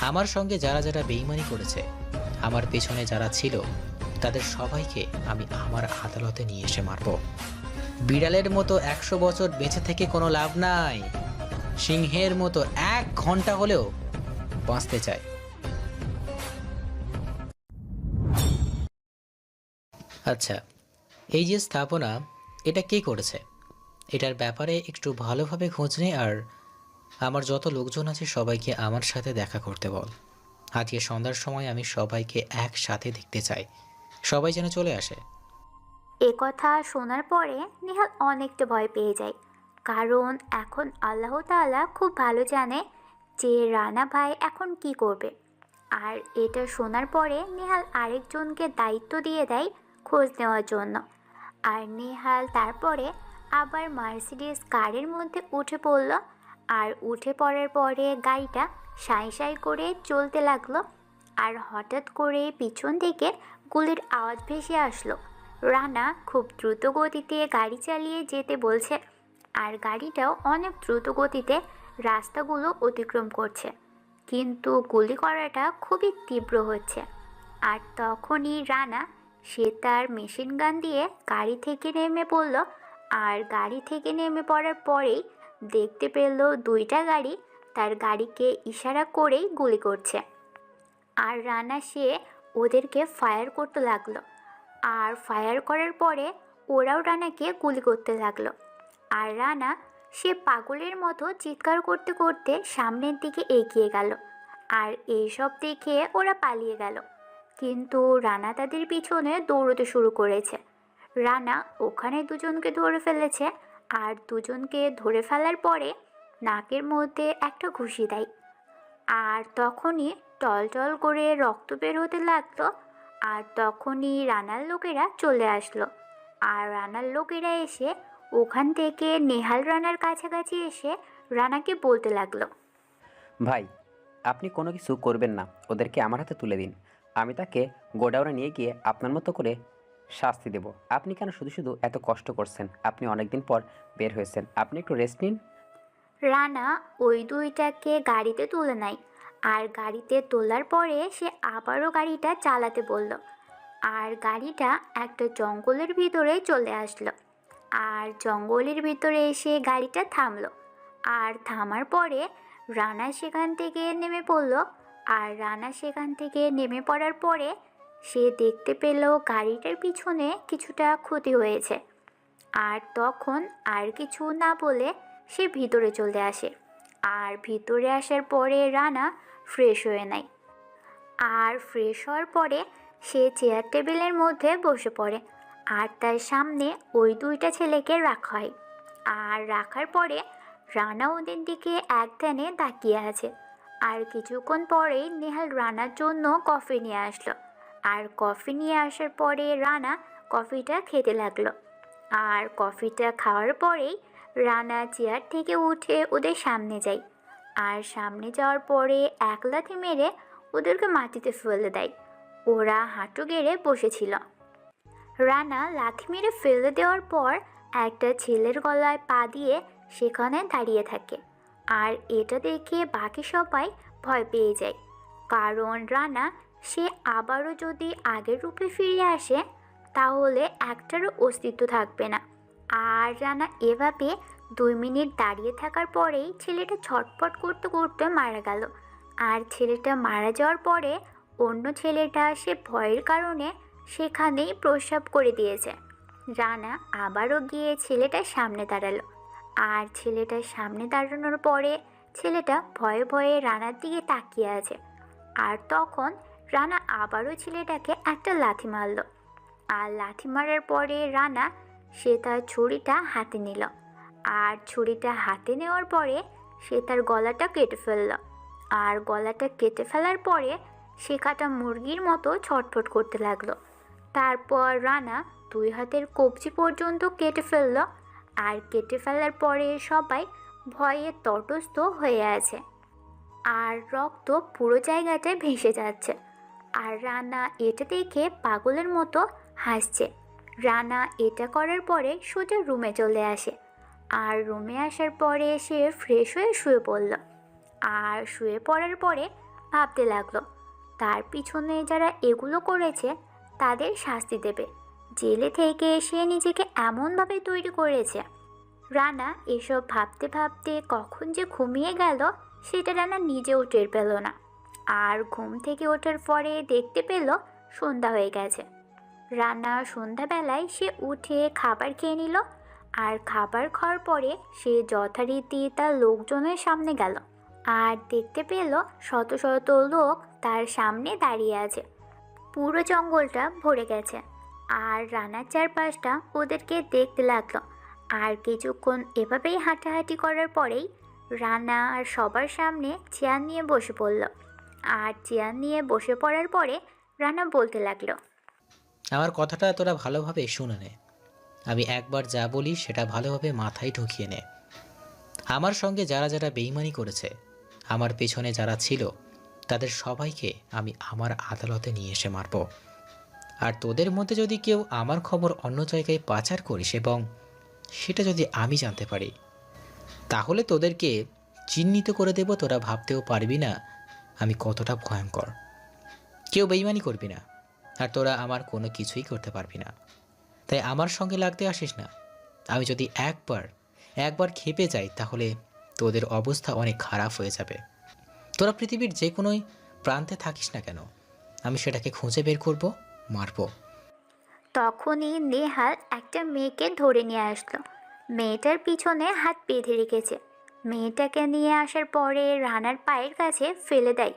আমার সঙ্গে যারা যারা বেইমানি করেছে, আমার পেছনে যারা ছিল, তাদের সবাইকে আমি আমার আদালতে নিয়ে এসে মারব। বিড়ালের মতো ১০০ বছর বেঁচে থেকে কোনো লাভ নাই। সিংহের মতো ১ ঘন্টা হলেও বাঁচতে চায়। আচ্ছা, এই যে স্থাপনা, এটা কে করেছে? এটার ব্যাপারে একটু ভালোভাবে খোঁজ নে, আর আমার যত লোকজন আছে সবাইকে আমার সাথে দেখা করতে বল। আজকে সন্ধ্যার সময় আমি সবাইকে একসাথে দেখতে চাই। সবাই যেন চলে আসে। এ কথা শোনার পরে নেহাল অনেকটা ভয় পেয়ে যায়। কারণ এখন আল্লাহ তাআলা খুব ভালো জানে যে রানা ভাই এখন কি করবে। আর এটা শোনার পরে নেহাল আরেকজনকে দায়িত্ব দিয়ে দেয় খোঁজ নেওয়ার জন্য। আর নেহাল তারপরে আবার মার্সিডিজ কারের মধ্যে উঠে পড়ল। আর উঠে পড়ার পরে গাড়িটা সাঁই সাঁই করে চলতে লাগলো। আর হঠাৎ করে পিছন থেকে গুলির আওয়াজ ভেসে আসলো। রানা খুব দ্রুত গতিতে গাড়ি চালিয়ে যেতে বলছে। আর গাড়িটাও অনেক দ্রুত গতিতে রাস্তাগুলো অতিক্রম করছে, কিন্তু গুলি করাটা খুবই তীব্র হচ্ছে। আর তখনই রানা সে তার মেশিন গান দিয়ে গাড়ি থেকে নেমে পড়ল। আর গাড়ি থেকে নেমে পড়ার পরেই দেখতে পেল দুইটা গাড়ি তার গাড়িকে ইশারা করেই গুলি করছে। আর রানা সে ওদেরকে ফায়ার করতে লাগলো। আর ফায়ার করার পরে ওরাও রানাকে গুলি করতে লাগলো। আর রানা সে পাগলের মতো চিৎকার করতে করতে সামনের দিকে এগিয়ে গেল। আর এইসব দেখে ওরা পালিয়ে গেল। কিন্তু রানা তাদের পিছনে দৌড়তে শুরু করেছে। রানা ওখানে দুজনকে ধরে ফেলেছে। আর দুজনকে ধরে ফেলার পরে নাকের মধ্যে একটা ঘুষি দেয়। আর তখনই টলটল করে রক্ত বের হতে লাগলো। আর তখনই রানার লোকেরা চলে আসলো। আর রানার লোকেরা এসে ওখান থেকে নেহাল রানার কাছাকাছি এসে রানাকে বলতে লাগলো, ভাই, আপনি কোনো কিছু করবেন না, ওদেরকে আমার হাতে তুলে দিন। আমি তাকে গোডাউনে নিয়ে গিয়ে আপনার মতো করে শাস্তি দেব। আপনি কেন শুধু শুধু এত কষ্ট করছেন? আপনি অনেকদিন পর বের হয়েছেন, আপনি একটু রেস্ট নিন। রানা ওই দুইটাকে গাড়িতে তুলে নেয়। আর গাড়িতে তোলার পরে সে আবারও গাড়িটা চালাতে বলল। আর গাড়িটা একটা জঙ্গলের ভিতরে চলে আসলো। আর জঙ্গলের ভিতরে এসে গাড়িটা থামলো। আর থামার পরে রানা সেখান থেকে নেমে পড়ল। আর রানা সেখান থেকে নেমে পড়ার পরে সে দেখতে পেল গাড়িটার পিছনে কিছুটা ক্ষতি হয়েছে। আর তখন আর কিছু না বলে সে ভিতরে চলে আসে। আর ভিতরে আসার পরে রানা ফ্রেশ হয়ে নেয়। আর ফ্রেশ হওয়ার পরে সে চেয়ার টেবিলের মধ্যে বসে পড়ে। আর তার সামনে ওই দুইটা ছেলেকে রাখা হয়। আর রাখার পরে রানা ওদের দিকে এক ধ্যানে তাকিয়ে আছে। আর কিছুক্ষণ পরেই নেহাল রানার জন্য কফি নিয়ে আসলো। আর কফি নিয়ে আসার পরে রানা কফিটা খেতে লাগলো। আর কফিটা খাওয়ার পরেই রানা চেয়ার থেকে উঠে ওদের সামনে যায়। আর সামনে যাওয়ার পরে এক লাথি মেরে ওদেরকে মাটিতে ফেলে দেয়। ওরা হাঁটু গেড়ে বসেছিল। রানা লাথি মেরে ফেলে দেওয়ার পর একটা ছেলের গলায় পা দিয়ে সেখানে দাঁড়িয়ে থাকে। আর এটা দেখে বাকি সবাই ভয় পেয়ে যায়। কারণ রানা সে আবারও যদি আগের রূপে ফিরে আসে তাহলে একটারও অস্তিত্ব থাকবে না। আর রানা এভাবে 2 মিনিট দাঁড়িয়ে থাকার পরেই ছেলেটা ছটফট করতে করতে মারা গেল। আর ছেলেটা মারা যাওয়ার পরে অন্য ছেলেটা সে ভয়ের কারণে সেখানেই প্রস্রাব করে দিয়েছে। রানা আবারও গিয়ে ছেলেটার সামনে দাঁড়ালো। আর ছেলেটার সামনে দাঁড়ানোর পরে ছেলেটা ভয়ে ভয়ে রানার দিকে তাকিয়ে আছে। আর তখন রানা আবারও ছেলেটাকে একটা লাথি মারল। আর লাথি মারার পরে রানা সে তার ছুরিটা হাতে নিল। আর ছুরিটা হাতে নেওয়ার পরে সে তার গলাটা কেটে ফেলল। আর গলাটা কেটে ফেলার পরে সে কাটা মুরগির মতো ছটফট করতে লাগলো। তারপর রানা 2 হাতের কবজি পর্যন্ত কেটে ফেলল। আর কেটে ফেলার পরে সবাই ভয়ে তটস্থ হয়ে আছে। আর রক্ত পুরো জায়গাটায় ভেসে যাচ্ছে। আর রানা এটা দেখে পাগলের মতো হাসছে। রানা এটা করার পরে সোজা রুমে চলে আসে। আর রুমে আসার পরে সে ফ্রেশ হয়ে শুয়ে পড়ল। আর শুয়ে পড়ার পরে ভাবতে লাগলো তার পিছনে যারা এগুলো করেছে তাদের শাস্তি দেবে। জেলে থেকে সে নিজেকে এমনভাবে তৈরি করেছে। রানা এসব ভাবতে ভাবতে কখন যে ঘুমিয়ে গেল সেটা রানা নিজেও টের পেল না। আর ঘুম থেকে ওঠার পরে দেখতে পেল সন্ধ্যা হয়ে গেছে। রানা সন্ধ্যাবেলায় সে উঠে খাবার খেয়ে নিল। আর খাবার খাওয়ার পরে সে যথারীতি তার লোকজনের সামনে গেল। আর দেখতে পেল শত শত লোক তার সামনে দাঁড়িয়ে আছে। পুরো জঙ্গলটা ভরে গেছে। আর রানার চারপাশটা ওদেরকে দেখতে লাগলো। আর কিছুক্ষণ এভাবেই হাঁটাহাঁটি করার পরেই রানা আর সবার সামনে চেয়ার নিয়ে বসে পড়ল। আর চেয়ার নিয়ে বসে পড়ার পরে রানা বলতে লাগলো, আমার কথাটা তোরা ভালোভাবে শুনে নে। আমি একবার যা বলি সেটা ভালোভাবে মাথায় ঢুকিয়ে নে। আমার সঙ্গে যারা যারা বেইমানি করেছে, আমার পেছনে যারা ছিল, তাদের সবাইকে আমি আমার আদালতে নিয়ে এসে মারব। আর তোদের মধ্যে যদি কেউ আমার খবর অন্য জায়গায় পাচার করিস এবং সেটা যদি আমি জানতে পারি, তাহলে তোদেরকে চিহ্নিত করে দেব। তোরা ভাবতেও পারবি না আমি কতটা ভয়ঙ্কর। কেউ বেইমানি করবি না, আর তোরা আমার কোনো কিছুই করতে পারবি না। তাই আমার সঙ্গে লাগতে আসিস না। আমি যদি একবার খেপে যাই তাহলে তোদের অবস্থা অনেক খারাপ হয়ে যাবে। তোরা পৃথিবীর যে কোনোই প্রান্তে থাকিস না কেন, আমি সেটাকে খুঁজে বের করব, মারব। তখনই নেহাল একটা মেয়েকে ধরে নিয়ে আসলো। মেয়েটার পিছনে হাত বেঁধে রেখেছে। মেয়েটাকে নিয়ে আসার পরে রানার পায়ের কাছে ফেলে দেয়।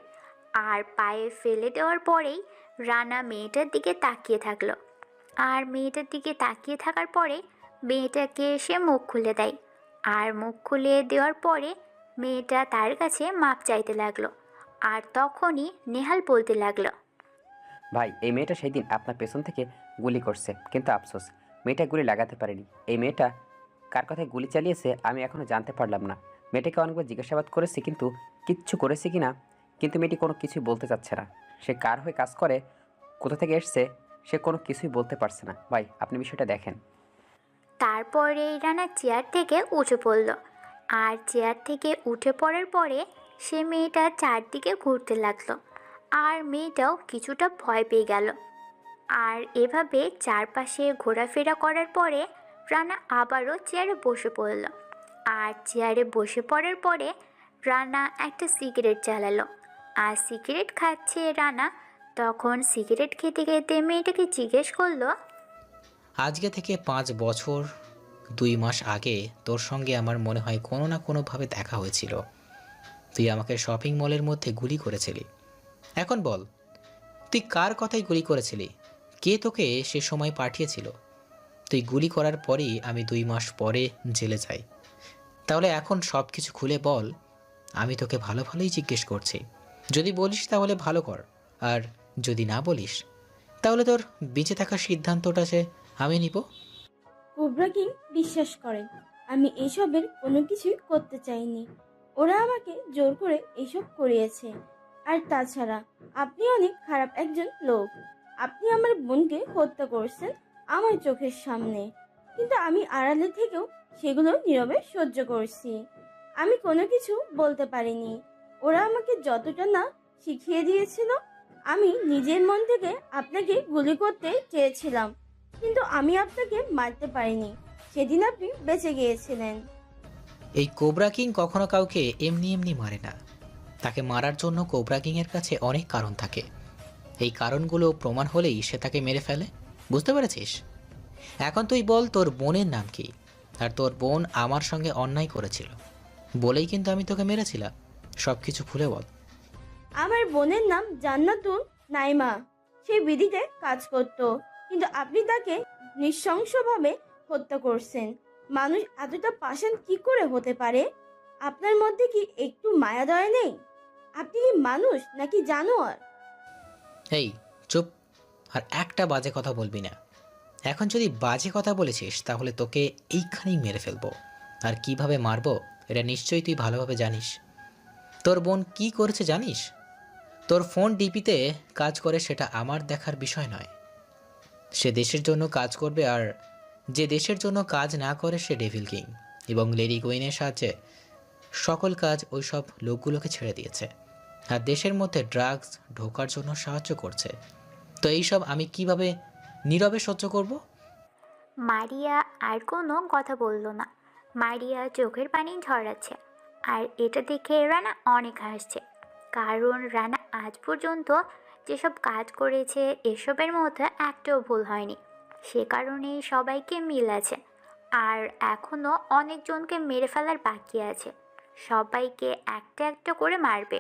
আর পায়ে ফেলে দেওয়ার পরেই রানা মেয়েটার দিকে তাকিয়ে থাকলো। আর মেয়েটার দিকে তাকিয়ে থাকার পরে মেয়েটাকে সে মুখ খুলে দেয়। আর মুখ খুলে দেওয়ার পরে মেয়েটা তার কাছে মাপ চাইতে লাগলো। আর তখনই নেহাল বলতে লাগলো, ভাই, এই মেয়েটা সেই দিন আপনার পেছন থেকে গুলি করছে, কিন্তু আফসোস মেয়েটা গুলি লাগাতে পারেনি। এই মেয়েটা কার কথায় গুলি চালিয়েছে আমি এখনও জানতে পারলাম না। মেয়েটাকে অনেকবার জিজ্ঞাসাবাদ করেছি, কিন্তু কিচ্ছু করেছে কি না, কিন্তু মেয়েটি কোনো কিছুই বলতে চাচ্ছে না। সে কার হয়ে কাজ করে, কোথা থেকে এসছে, সে কোনো কিছুই বলতে পারছে না। ভাই, আপনি বিষয়টা দেখেন। তারপরে রানা চেয়ার থেকে উঠে পড়ল। আর চেয়ার থেকে উঠে পড়ার পরে সে মেয়েটা চারদিকে ঘুরতে লাগলো। আর মেয়েটাও কিছুটা ভয় পেয়ে গেল। আর এভাবে চারপাশে ঘোরাফেরা করার পরে রানা আবারও চেয়ারে বসে পড়ল। আর চেয়ারে বসে পড়ার পরে রানা একটা সিগারেট জ্বালালো। আর সিগারেট খাচ্ছে রানা। তখন সিগারেট খেতে খেতে মেয়েটাকে জিজ্ঞেস করলো, আজকে থেকে 5 বছর 2 মাস আগে তোর সঙ্গে আমার মনে হয় কোনো না কোনোভাবে দেখা হয়েছিল। তুই আমাকে শপিং মলের মধ্যে গুলি করেছিলি। এখন বল, তুই কার কথাই গুলি করেছিলি? কে তোকে সে সময় পাঠিয়েছিল? তুই গুলি করার পরেই আমি 2 মাস পরে জেলে যাই। তাহলে এখন সব কিছু খুলে বল। আমি তোকে ভালো ভালোই জিজ্ঞেস করছি। যদি বলিস তাহলে ভালো কর, আর যদি না বলিস তাহলে তোর বেঁচে থাকার সিদ্ধান্তটা যে আমি নিব। কোবরা কিং বিশ্বাস করেন আমি এসবের কোনো কিছুই করতে চাইনি। ওরা আমাকে জোর করে এইসব করিয়েছে। আর তাছাড়া আপনি অনেক খারাপ একজন লোক। আপনি আমার বোনকে হত্যা করছেন আমার চোখের সামনে, কিন্তু আমি আড়ালে থেকেও সেগুলো নীরবে সহ্য করছি। আমি কোনো কিছু বলতে পারিনি। ওরা আমাকে যতটা না শিখিয়ে দিয়েছিল, আমি নিজের মন থেকে আপনাকে গুলি করতে চেয়েছিলাম, কিন্তু আমি আপনাকে মারতে পারিনি। সেদিন আপনি বেঁচে গিয়েছিলেন। এই কোবরা কিং কখনো কাউকে এমনি এমনি মারে না। তাকে মারার জন্য কোবরা কিংয়ের কাছে অনেক কারণ থাকে। এই কারণগুলো প্রমাণ হলেই সে তাকে মেরে ফেলে। বুঝতে পেরেছিস? এখন তুই বল, তোর বোনের নাম কি? আর তোর বোন আমার সঙ্গে অন্যায় করেছিল বলেই কিন্তু আমি তোকে মেরেছিলাম। সব কিছু খুলে বল। আমার বোনের নাম জান্নাতুল নাইমা। সে বিধিতে কাজ করত, কিন্তু আপনি তাকে নৃশংসভাবে হত্যা করছেন। মানুষ এতটা পাষাণ কি করে হতে পারে? আপনার মধ্যে কি একটু মায়া দয়া নেই? আপনি কি মানুষ নাকি জানোয়ার? এই চুপ, আর একটা বাজে কথা বলবি না। এখন যদি বাজে কথা বলেছিস তাহলে তোকে এইখানেই মেরে ফেলবো। আর কিভাবে মারবো এটা নিশ্চয়ই তুই ভালোভাবে জানিস। তোর বোন কি করেছে জানিস? তোর ফোন ডিপিতে কাজ করে সেটা আমার দেখার বিষয় নয়। সে দেশের জন্য কাজ করবে, আর যে দেশের জন্য কাজ না করে সে ডেভিল কিং। এবং লেডি কুইনের সাহায্যে সকল কাজ ওই সব লোকগুলোকে ছেড়ে দিয়েছে আর দেশের মধ্যে ড্রাগস ঢোকার জন্য সাহায্য করছে। তো এইসব আমি কিভাবে নীরবে সহ্য করব? মারিয়া আর কোনো কথা বলল না। মারিয়া চোখের পানি ঝরাচ্ছে। আর এটা দেখে রানা অনেক হাসছে, কারণ রানা আজ পর্যন্ত যেসব কাজ করেছে এসবের মধ্যে একটাও ভুল হয়নি। সে কারণেই সবাইকে মিল আছে, আর এখনও অনেকজনকে মেরে ফেলার বাকি আছে। সবাইকে একটা একটা করে মারবে।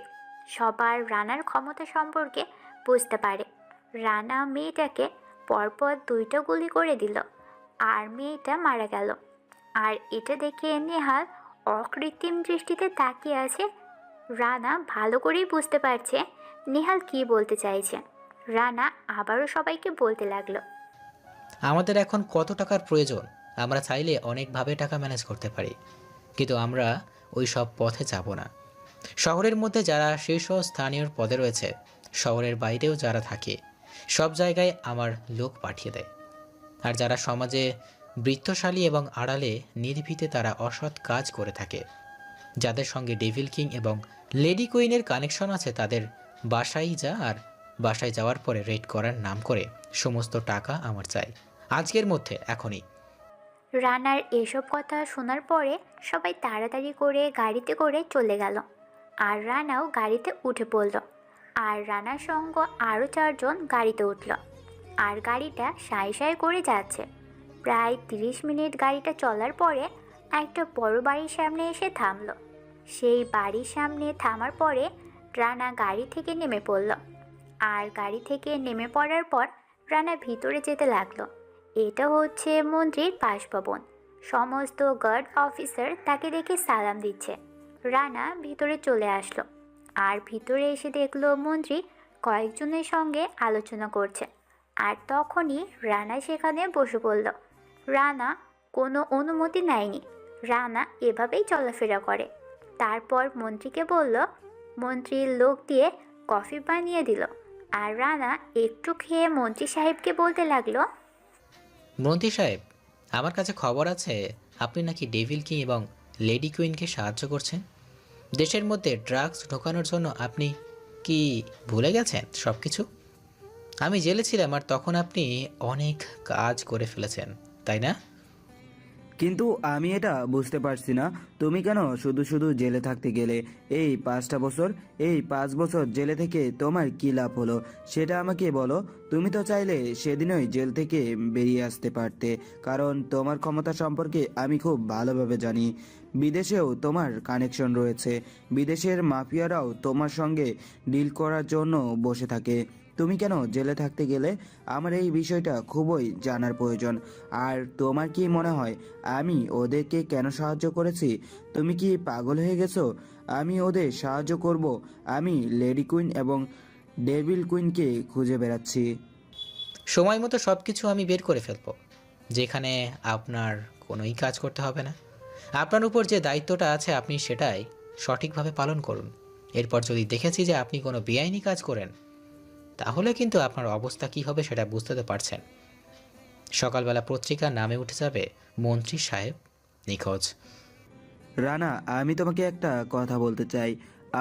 সবার রানার ক্ষমতা সম্পর্কে বুঝতে পারে। রানা মেয়েটাকে পরপর 2টা গুলি করে দিল, আর মেয়েটা মারা গেল। আর এটা দেখে নেহাল অকৃত্রিম দৃষ্টিতে তাকিয়ে আছে। রানা ভালো করেই বুঝতে পারছে নেহাল কী বলতে চাইছে। রানা আবারও সবাইকে বলতে লাগলো, আমাদের এখন কত টাকার প্রয়োজন? আমরা চাইলে অনেকভাবে টাকা ম্যানেজ করতে পারি, কিন্তু আমরা ওই সব পথে যাব না। শহরের মধ্যে যারা শীর্ষ স্থানীয় পদে রয়েছে, শহরের বাইরেও যারা থাকে, সব জায়গায় আমার লোক পাঠিয়ে দেয়। আর যারা সমাজে বৃত্তশালী এবং আড়ালে নির্ভীতে তারা অসৎ কাজ করে থাকে, যাদের সঙ্গে ডেভিল কিং এবং লেডি কুইনের কানেকশন আছে, তাদের বাসায় যা, আর বাসায় যাওয়ার পরে রেড করার নাম করে সমস্ত টাকা আমার চাই, আজকের মধ্যে, এখনই। রানার এসব কথা শোনার পরে সবাই তাড়াতাড়ি করে গাড়িতে করে চলে গেল। আর রানাও গাড়িতে উঠে পড়ল। আর রানার সঙ্গে আরও 4জন গাড়িতে উঠল। আর গাড়িটা সাঁই সাঁই করে যাচ্ছে। প্রায় 30 মিনিট গাড়িটা চলার পরে একটা বড় বাড়ির সামনে এসে থামলো। সেই বাড়ির সামনে থামার পরে রানা গাড়ি থেকে নেমে পড়ল। আর গাড়ি থেকে নেমে পড়ার পর রানা ভিতরে যেতে লাগলো। এটা হচ্ছে মন্ত্রীর বাসভবন। সমস্ত গার্ড অফিসার তাকে দেখে সালাম দিচ্ছে। রানা ভিতরে চলে আসলো। আর ভিতরে এসে দেখলো মন্ত্রী কয়েকজনের সঙ্গে আলোচনা করছে। আর তখনই রানা সেখানে বসে পড়ল। রানা কোনো অনুমতি নেয়নি। রানা এভাবেই চলাফেরা করে। তারপর মন্ত্রীকে বলল, মন্ত্রীর লোক দিয়ে কফি বানিয়ে দিল। আর রানা একটু খেয়ে মন্ত্রী সাহেবকে বলতে লাগলো, মন্ত্রী সাহেব, আমার কাছে খবর আছে আপনি নাকি ডেভিল কিং এবং লেডি কুইনকে সাহায্য করছেন। দেশের মধ্যে ড্রাগস ঢোকানোর জন্য আপনি কি ভুলে গেছেন সব কিছু? আমি জেলে ছিলাম আর তখন আপনি অনেক কাজ করে ফেলেছেন, তাই না? কিন্তু আমি এটা বুঝতে পারছি না, তুমি কেন শুধু শুধু জেলে থাকতে গেলে? এই 5টা বছর, এই 5 বছর জেলে থেকে তোমার কী লাভ হলো সেটা আমাকে বলো। তুমি তো চাইলে সেদিনই জেল থেকে বেরিয়ে আসতে পারতে, কারণ তোমার ক্ষমতা সম্পর্কে আমি খুব ভালোভাবে জানি। বিদেশেও তোমার কানেকশন রয়েছে, বিদেশের মাফিয়ারাও তোমার সঙ্গে ডিল করার জন্য বসে থাকে। তুমি কেন জেলে থাকতে গেলে? আমার এই বিষয়টা খুবই জানার প্রয়োজন। আর তোমার কি মনে হয় আমি ওদেরকে কেন সাহায্য করেছি? তুমি কি পাগল হয়ে গেছো? আমি ওদের সাহায্য করব? আমি লেডি কুইন এবং ডেভিল কুইনকে খুঁজে বেড়াচ্ছি। সময় মতো সব কিছু আমি বের করে ফেলবো, যেখানে আপনার কোনোই কাজ করতে হবে না। আপনার উপর যে দায়িত্বটা আছে আপনি সেটাই সঠিকভাবে পালন করুন। এরপর যদি দেখেছি যে আপনি কোনো বেআইনি কাজ করেন, তাহলে কিন্তু আপনার অবস্থা কী হবে সেটা বুঝতে তো পারছেন। সকালবেলা পত্রিকার নামে উঠে যাবে মন্ত্রী সাহেব নিখোঁজ। রানা, আমি তোমাকে একটা কথা বলতে চাই।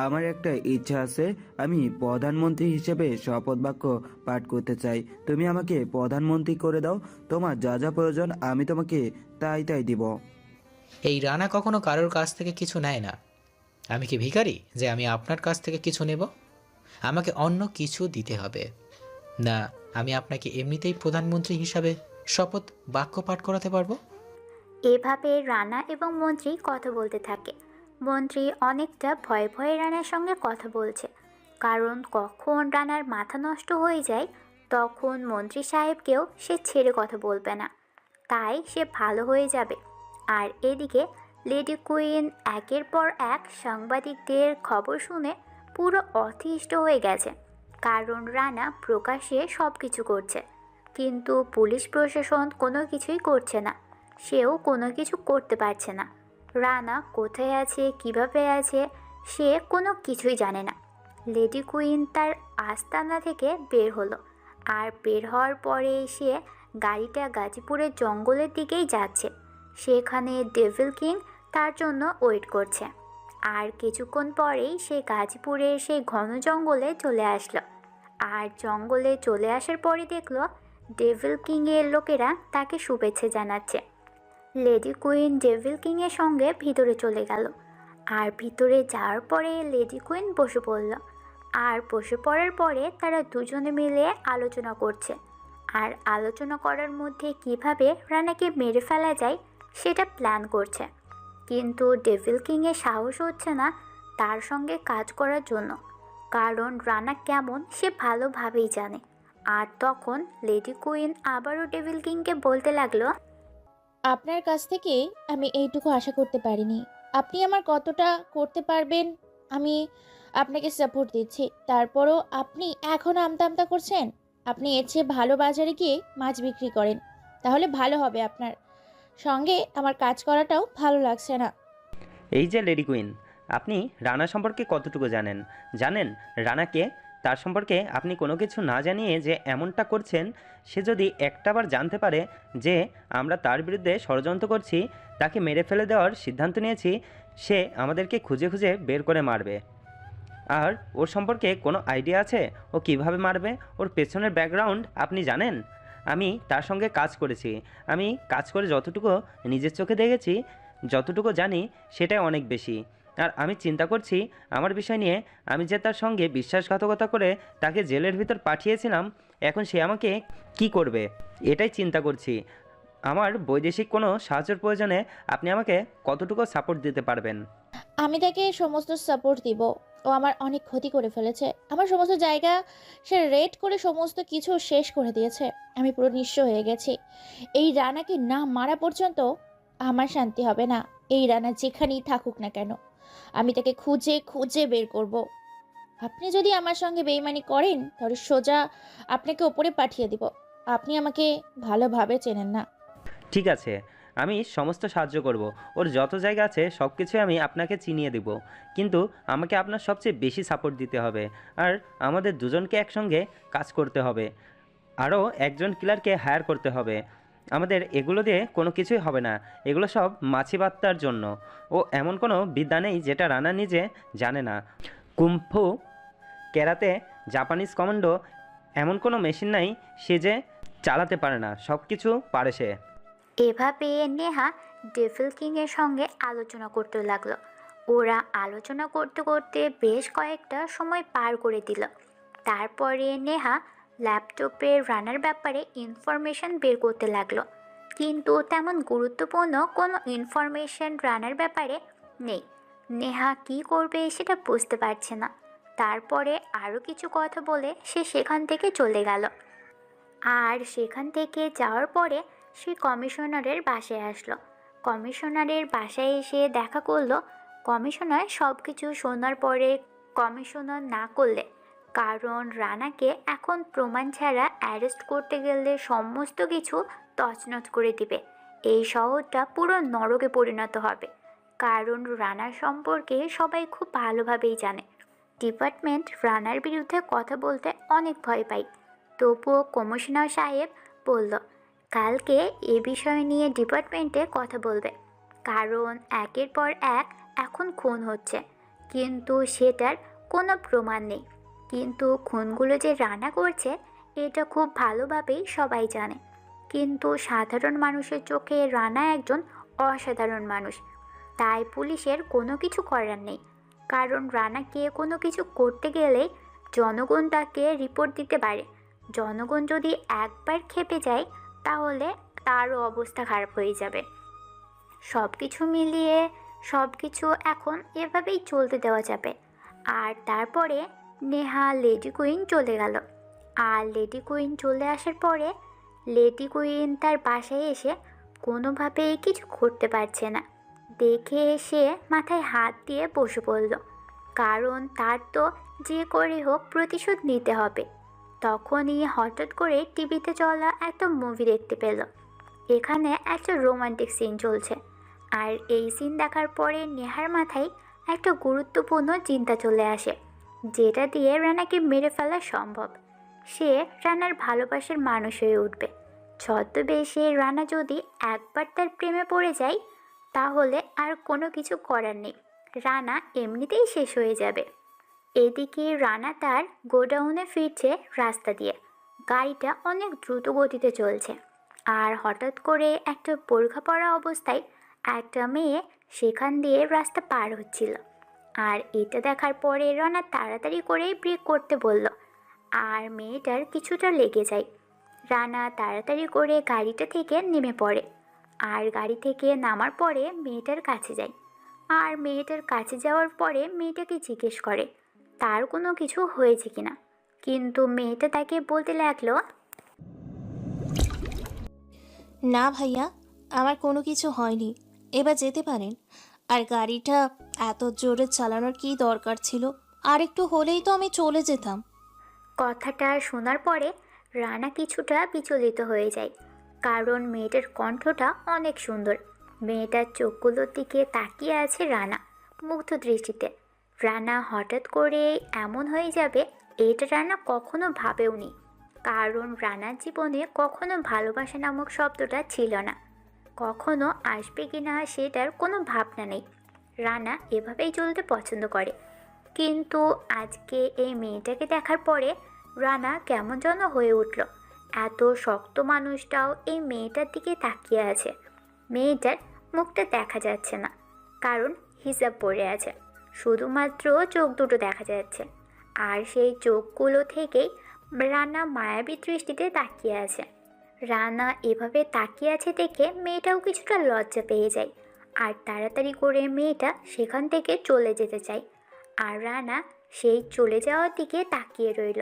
আমার একটা ইচ্ছা আছে, আমি প্রধানমন্ত্রী হিসেবে শপথ বাক্য পাঠ করতে চাই। তুমি আমাকে প্রধানমন্ত্রী করে দাও। তোমার যা যা প্রয়োজন আমি তোমাকে তাই তাই দিব। এই রানা কখনো কারোর কাছ থেকে কিছু নেয় না। আমি কি ভিখারি যে আমি আপনার কাছ থেকে কিছু নেব? আমাকে অন্য কিছু দিতে হবে না। আমি আপনাকে এমনিতেই প্রধানমন্ত্রী হিসাবে শপথ বাক্য পাঠ করাতে পারবো। এভাবে রানা এবং মন্ত্রী কথা বলতে থাকে। মন্ত্রী অনেকটা ভয়ে ভয়ে রানার সঙ্গে কথা বলছে, কারণ কখন রানার মাথা নষ্ট হয়ে যায় তখন মন্ত্রী সাহেবকেও সে ছেড়ে কথা বলবে না। তাই সে ভালো হয়ে যাবে। আর এদিকে লেডি কুইন একের পর এক সাংবাদিকদের খবর শুনে পুরো অতিষ্ঠ হয়ে গেছে, কারণ রানা প্রকাশ্যে সব কিছু করছে, কিন্তু পুলিশ প্রশাসন কোনো কিছুই করছে না। সেও কোনো কিছু করতে পারছে না। রানা কোথায় আছে, কিভাবে আছে, সে কোনো কিছুই জানে না। লেডি কুইন তার আস্তানা থেকে বের হলো। আর বের হওয়ার পরে সে গাড়িটা গাজীপুরের জঙ্গলের দিকেই যাচ্ছে। সেখানে ডেভিল কিং তার জন্য ওয়েট করছে। আর কিছুক্ষণ পরেই সে গাজীপুরের সেই ঘন জঙ্গলে চলে আসলো। আর জঙ্গলে চলে আসার পরে দেখলো ডেভিল কিংয়ের লোকেরা তাকে শুভেচ্ছা জানাচ্ছে। লেডি কুইন ডেভিল কিংয়ের সঙ্গে ভিতরে চলে গেল। আর ভিতরে যাওয়ার পরে লেডি কুইন বসে পড়ল। আর বসে পড়ার পরে তারা দুজনে মিলে আলোচনা করছে। আর আলোচনা করার মধ্যে কিভাবে রানাকে মেরে ফেলা যায় সেটা প্ল্যান করছে। কিন্তু ডেভিল কিংয়ের সাহস হচ্ছে না তার সঙ্গে কাজ করার জন্য, কারণ রানা কেমন সে ভালোভাবেই জানে। আর তখন লেডি কুইন আবারও ডেভিল কিংকে বলতে লাগলো, আপনার কাছ থেকে আমি এইটুকু আশা করতে পারিনি। আপনি আমার কতটা করতে পারবেন আমি আপনাকে সাপোর্ট দিচ্ছি, তারপরও আপনি এখন আমতা আমতা করছেন। আপনি এর চেয়ে ভালো বাজারে গিয়ে মাছ বিক্রি করেন, তাহলে ভালো হবে। আপনার সঙ্গে আমার কাজ করাটাও ভালো লাগছে না। এই যে লেডি কুইন, আপনি রানা সম্পর্কে কতটুকু জানেন? জানেন রানাকে? তার সম্পর্কে আপনি কোনো কিছু না জানিয়ে যে এমনটা করছেন, সে যদি একটাবার জানতে পারে যে আমরা তার বিরুদ্ধে ষড়যন্ত্র করছি, তাকে মেরে ফেলে দেওয়ার সিদ্ধান্ত নিয়েছি, সে আমাদেরকে খুঁজে খুঁজে বের করে মারবে। আর ওর সম্পর্কে কোনো আইডিয়া আছে ও কিভাবে মারবে? ওর পেছনের ব্যাকগ্রাউন্ড আপনি জানেন? আমি তার সঙ্গে কাজ করেছি। আমি কাজ করে যতটুকু নিজের চোখে দেখেছি, যতটুকু জানি সেটাই অনেক বেশি। আর আমি চিন্তা করছি আমার বিষয় নিয়ে, আমি যে তার সঙ্গে বিশ্বাসঘাতকতা করে তাকে জেলের ভিতর পাঠিয়েছিলাম, এখন সে আমাকে কি করবে এটাই চিন্তা করছি। আমার বৈদেশিক কোনো সাহায্যের প্রয়োজনে আপনি আমাকে কতটুকু সাপোর্ট দিতে পারবেন? আমি তাকে সমস্ত সাপোর্ট দিব। ও আমার অনেক ক্ষতি করে ফেলেছে, আমার সমস্ত জায়গা সে রেড করে সমস্ত কিছু শেষ করে দিয়েছে। আমি পুরো নিঃস্ব হয়ে গেছি। এই রানাকে না মারা পর্যন্ত আমার শান্তি হবে না। এই রানা যেখানেই থাকুক না কেন, আমি তাকে খুঁজে খুঁজে বের করব। আপনি যদি আমার সঙ্গে বেইমানি করেন তাহলে সোজা আপনাকে ওপরে পাঠিয়ে দিব। আপনি আমাকে ভালোভাবে চেনেন না। ঠিক আছে, আমি সমস্ত সাহায্য করব। ওর যত জায়গা আছে সব কিছুই আমি আপনাকে চিনিয়ে দেব, কিন্তু আমাকে আপনার সবচেয়ে বেশি সাপোর্ট দিতে হবে। আর আমাদের দুজনকে একসঙ্গে কাজ করতে হবে। আরও একজন কিলারকে হায়ার করতে হবে। আমাদের এগুলো দিয়ে কোনো কিছুই হবে না। এগুলো সব মাছি বাত্তার জন্য। ও এমন কোনো বিদ্যা নেই যেটা রানা নিজে জানে না। কুম্ফু, ক্যারাতে, জাপানিজ কমান্ডো, এমন কোনো মেশিন নাই সে যে চালাতে পারে না। সব কিছু পারে সে। এভাবে নেহা ডেভিল কিংয়ের সঙ্গে আলোচনা করতে লাগলো। ওরা আলোচনা করতে করতে বেশ কয়েকটা সময় পার করে দিল। তারপরে নেহা ল্যাপটপের রানার ব্যাপারে ইনফরমেশন বের করতে লাগলো, কিন্তু তেমন গুরুত্বপূর্ণ কোনো ইনফরমেশন রানার ব্যাপারে নেই। নেহা কি করবে সেটা বুঝতে পারছে না। তারপরে আরও কিছু কথা বলে সে সেখান থেকে চলে গেল। আর সেখান থেকে যাওয়ার পরে সে কমিশনারের বাসায় আসলো। কমিশনারের বাসায় এসে দেখা করলো। কমিশনার সব কিছু শোনার পরে কমিশনার না করলে, কারণ রানাকে এখন প্রমাণ ছাড়া অ্যারেস্ট করতে গেলে সমস্ত কিছু তছনছ করে দিবে। এই শহরটা পুরো নরকে পরিণত হবে, কারণ রানার সম্পর্কে সবাই খুব ভালোভাবেই জানে। ডিপার্টমেন্ট রানার বিরুদ্ধে কথা বলতে অনেক ভয় পায়। তবুও কমিশনার সাহেব বলল কালকে এ বিষয় নিয়ে ডিপার্টমেন্টে কথা বলবে, কারণ একের পর এক এখন খুন হচ্ছে, কিন্তু সেটার কোনো প্রমাণ নেই। কিন্তু খুনগুলো যে রানা করছে এটা খুব ভালোভাবেই সবাই জানে। কিন্তু সাধারণ মানুষের চোখে রানা একজন অসাধারণ মানুষ, তাই পুলিশের কোনো কিছু করার নেই। কারণ রানাকে কোনো কিছু করতে গেলে জনগণ তাকে রিপোর্ট দিতে পারে। জনগণ যদি একবার ক্ষেপে যায় তাহলে তারও অবস্থা খারাপ হয়ে যাবে। সব কিছু মিলিয়ে সব কিছু এখন এভাবেই চলতে দেওয়া যাবে। আর তারপরে নেহা লেডি কুইন চলে গেল। আর লেডি কুইন চলে আসার পরে লেডি কুইন তার বাসায় এসে কোনোভাবেই কিছু করতে পারছে না। দেখে সে মাথায় হাত দিয়ে বসে পড়ল, কারণ তার তো যে করে হোক প্রতিশোধ নিতে হবে। তখনই হঠাৎ করে টিভিতে চলা একটা মুভি দেখতে পেল। এখানে একটা রোমান্টিক সিন চলছে। আর এই সিন দেখার পরে নেহার মাথায় একটা গুরুত্বপূর্ণ চিন্তা চলে আসে, যেটা দিয়ে রানাকে মেরে ফেলা সম্ভব। সে রানার ভালোবাসার মানুষ হয়ে উঠবে। ছদ্মবেশে রানা যদি একবার তার প্রেমে পড়ে যায় তাহলে আর কোনো কিছু করার নেই, রানা এমনিতেই শেষ হয়ে যাবে। এদিকে রানা তার গোডাউনে ফিরছে রাস্তা দিয়ে। গাড়িটা অনেক দ্রুত গতিতে চলছে, আর হঠাৎ করে একটা বোরখা পরা অবস্থায় একটা মেয়ে সেখান দিয়ে রাস্তা পার হচ্ছিল। আর এটা দেখার পরে রানা তাড়াতাড়ি করে ব্রেক করতে বলল, আর মেয়েটার কিছুটা লেগে যায়। রানা তাড়াতাড়ি করে গাড়িটা থেকে নেমে পড়ে, আর গাড়ি থেকে নামার পরে মেয়েটার কাছে যায়। আর মেয়েটার কাছে যাওয়ার পরে মেয়েটাকে জিজ্ঞেস করে তার কোনো কিছু হয়েছে কিনা, কিন্তু মেয়েটা তাকে বলতে লাগলো, না ভাইয়া, আমার কোনো কিছু হয়নি, এবার যেতে পারেন। আর গাড়িটা এত জোরে চালানোর কি দরকার ছিল? আর একটু হলেই তো আমি চলে যেতাম। কথাটা শোনার পরে রানা কিছুটা বিচলিত হয়ে যায়, কারণ মেয়েটার কণ্ঠটা অনেক সুন্দর। মেয়েটার চোখগুলোর দিকে তাকিয়ে আছে রানা মুগ্ধ দৃষ্টিতে। রানা হঠাৎ করে এমন হয়ে যাবে এটা রানা কখনো ভাবেওনি, কারণ রানার জীবনে কখনো ভালোবাসা নামক শব্দটা ছিল না, কখনো আসবে কি না সেটার কোনো ভাবনা নেই। রানা এভাবেই চলতে পছন্দ করে, কিন্তু আজকে এই মেয়েটাকে দেখার পরে রানা কেমন যেন হয়ে উঠল। এত শক্ত মানুষটাও এই মেয়েটার দিকে তাকিয়ে আছে। মেয়েটার মুখটা দেখা যাচ্ছে না, কারণ হিজাব পরে আছে, শুধুমাত্র চোখ দুটো দেখা যাচ্ছে। আর সেই চোখগুলো থেকেই রানা মায়াবী দৃষ্টিতে তাকিয়ে আছে। রানা এভাবে তাকিয়ে আছে দেখে মেয়েটাও কিছুটা লজ্জা পেয়ে যায়, আর তাড়াতাড়ি করে মেয়েটা সেখান থেকে চলে যেতে চায়। আর রানা সেই চলে যাওয়ার দিকে তাকিয়ে রইল।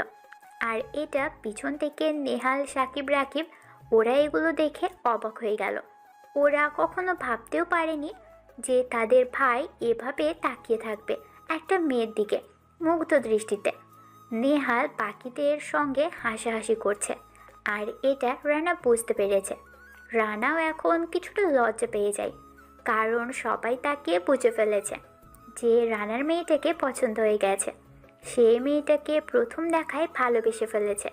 আর এটা পিছন থেকে নেহাল, সাকিব, রাকিব ওরা এগুলো দেখে অবাক হয়ে গেল। ওরা কখনো ভাবতেও পারেনি যে তাদের ভাই এভাবে তাকিয়ে থাকবে একটা মেয়ের দিকে মুগ্ধ দৃষ্টিতে। নেহাল পাখিদের সঙ্গে হাসাহাসি করছে, আর এটা রানা বুঝতে পেরেছে। রানাও এখন কিছুটা লজ্জা পেয়ে যায়, কারণ সবাই তাকিয়ে বুঝে ফেলেছে যে রানার মেয়েটাকে পছন্দ হয়ে গেছে। সে মেয়েটাকে প্রথম দেখায় ভালোবেসে ফেলেছে।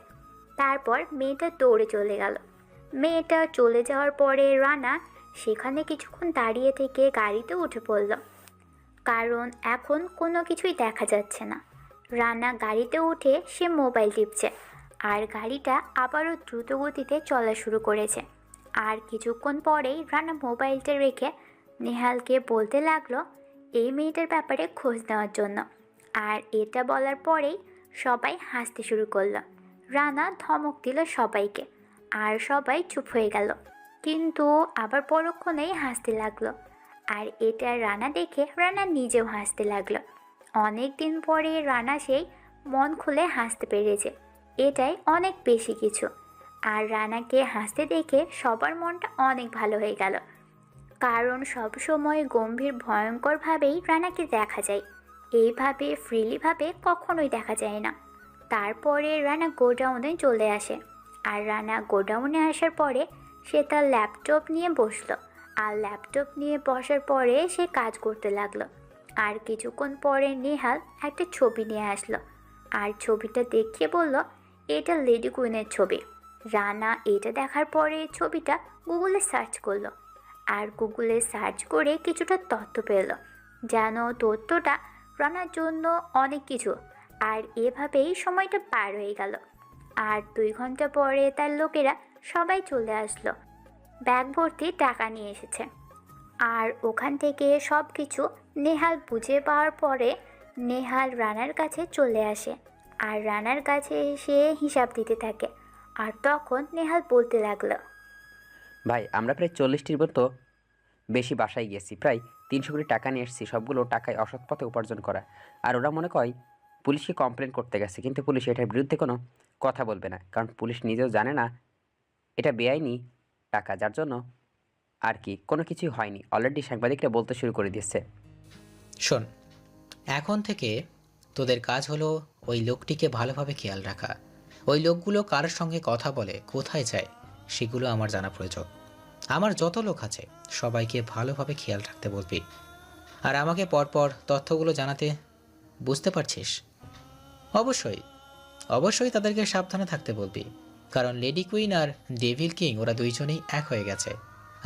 তারপর মেয়েটা দৌড়ে চলে গেল। মেয়েটা চলে যাওয়ার পরে রানা সেখানে কিছুক্ষণ দাঁড়িয়ে থেকে গাড়িতে উঠে পড়ল, কারণ এখন কোনো কিছুই দেখা যাচ্ছে না। রানা গাড়িতে উঠে সে মোবাইল টিপছে, আর গাড়িটা আবারও দ্রুত গতিতে চলা শুরু করেছে। আর কিছুক্ষণ পরেই রানা মোবাইলটা রেখে নেহালকে বলতে লাগলো এই মেয়েটার ব্যাপারে খোঁজ নেওয়ার জন্য। আর এটা বলার পরেই সবাই হাসতে শুরু করলো। রানা ধমক দিল সবাইকে, আর সবাই চুপ হয়ে গেল, কিন্তু আবার পরক্ষণেই হাসতে লাগলো। আর এটা রানা দেখে রানা নিজেও হাসতে লাগলো। অনেক দিন পরে রানা সেই মন খুলে হাসতে পেরেছে, এটাই অনেক বেশি কিছু। আর রানাকে হাসতে দেখে সবার মনটা অনেক ভালো হয়ে গেল, কারণ সব সময় গম্ভীর ভয়ঙ্করভাবেই রানাকে দেখা যায়, এইভাবে ফ্রিলিভাবে কখনোই দেখা যায় না। তারপরে রানা গোডাউনে চলে আসে, আর রানা গোডাউনে আসার পরে সে তার ল্যাপটপ নিয়ে বসলো। আর ল্যাপটপ নিয়ে বসার পরে সে কাজ করতে লাগলো। আর কিছুক্ষণ পরে নেহাল একটা ছবি নিয়ে আসলো, আর ছবিটা দেখিয়ে বলল এটা লেডি কুইনের ছবি। রানা এটা দেখার পরে ছবিটা গুগলে সার্চ করলো, আর গুগলে সার্চ করে কিছুটা তথ্য পেল, যেন তথ্যটা রানার জন্য অনেক কিছু। আর এভাবেই সময়টা পার হয়ে গেল। আর 2 ঘন্টা পরে তার লোকেরা সবাই চলে আসলো, ব্যাগ ভর্তি টাকা নিয়ে এসেছে। আর ওখান থেকে সব কিছু নেহাল বুঝে পাওয়ার পরে নেহাল রানার কাছে চলে আসে, আর রানার কাছে এসে হিসাব দিতে থাকে। আর তখন নেহাল বলতে লাগলো, ভাই আমরা প্রায় 40টির মতো বেশি বাসায় গেছি, প্রায় 300 কোটি টাকা নিয়ে এসেছি, সবগুলো টাকায় অসৎ পথে উপার্জন করা। আর ওরা মনে করে পুলিশকে কমপ্লেন করতে গেছে, কিন্তু পুলিশ এটার বিরুদ্ধে কোনো কথা বলবে না, কারণ পুলিশ নিজেও জানে না এটা বেআইনি টাকা, যার জন্য আর কি কোনো কিছুই হয়নি। অলরেডি সাংবাদিকরা বলতে শুরু করে দিয়েছে। শোন, এখন থেকে তোদের কাজ হলো ওই লোকটিকে ভালোভাবে খেয়াল রাখা। ওই লোকগুলো কার সঙ্গে কথা বলে, কোথায় যায়, সেগুলো আমার জানা প্রয়োজন। আমার যত লোক আছে সবাইকে ভালোভাবে খেয়াল রাখতে বলবি, আর আমাকে পরপর তথ্যগুলো জানাতে। বুঝতে পারছিস? অবশ্যই অবশ্যই তাদেরকে সাবধানে থাকতে বলবি, কারণ লেডি কুইন আর ডেভিল কিং ওরা দুইজনেই এক হয়ে গেছে,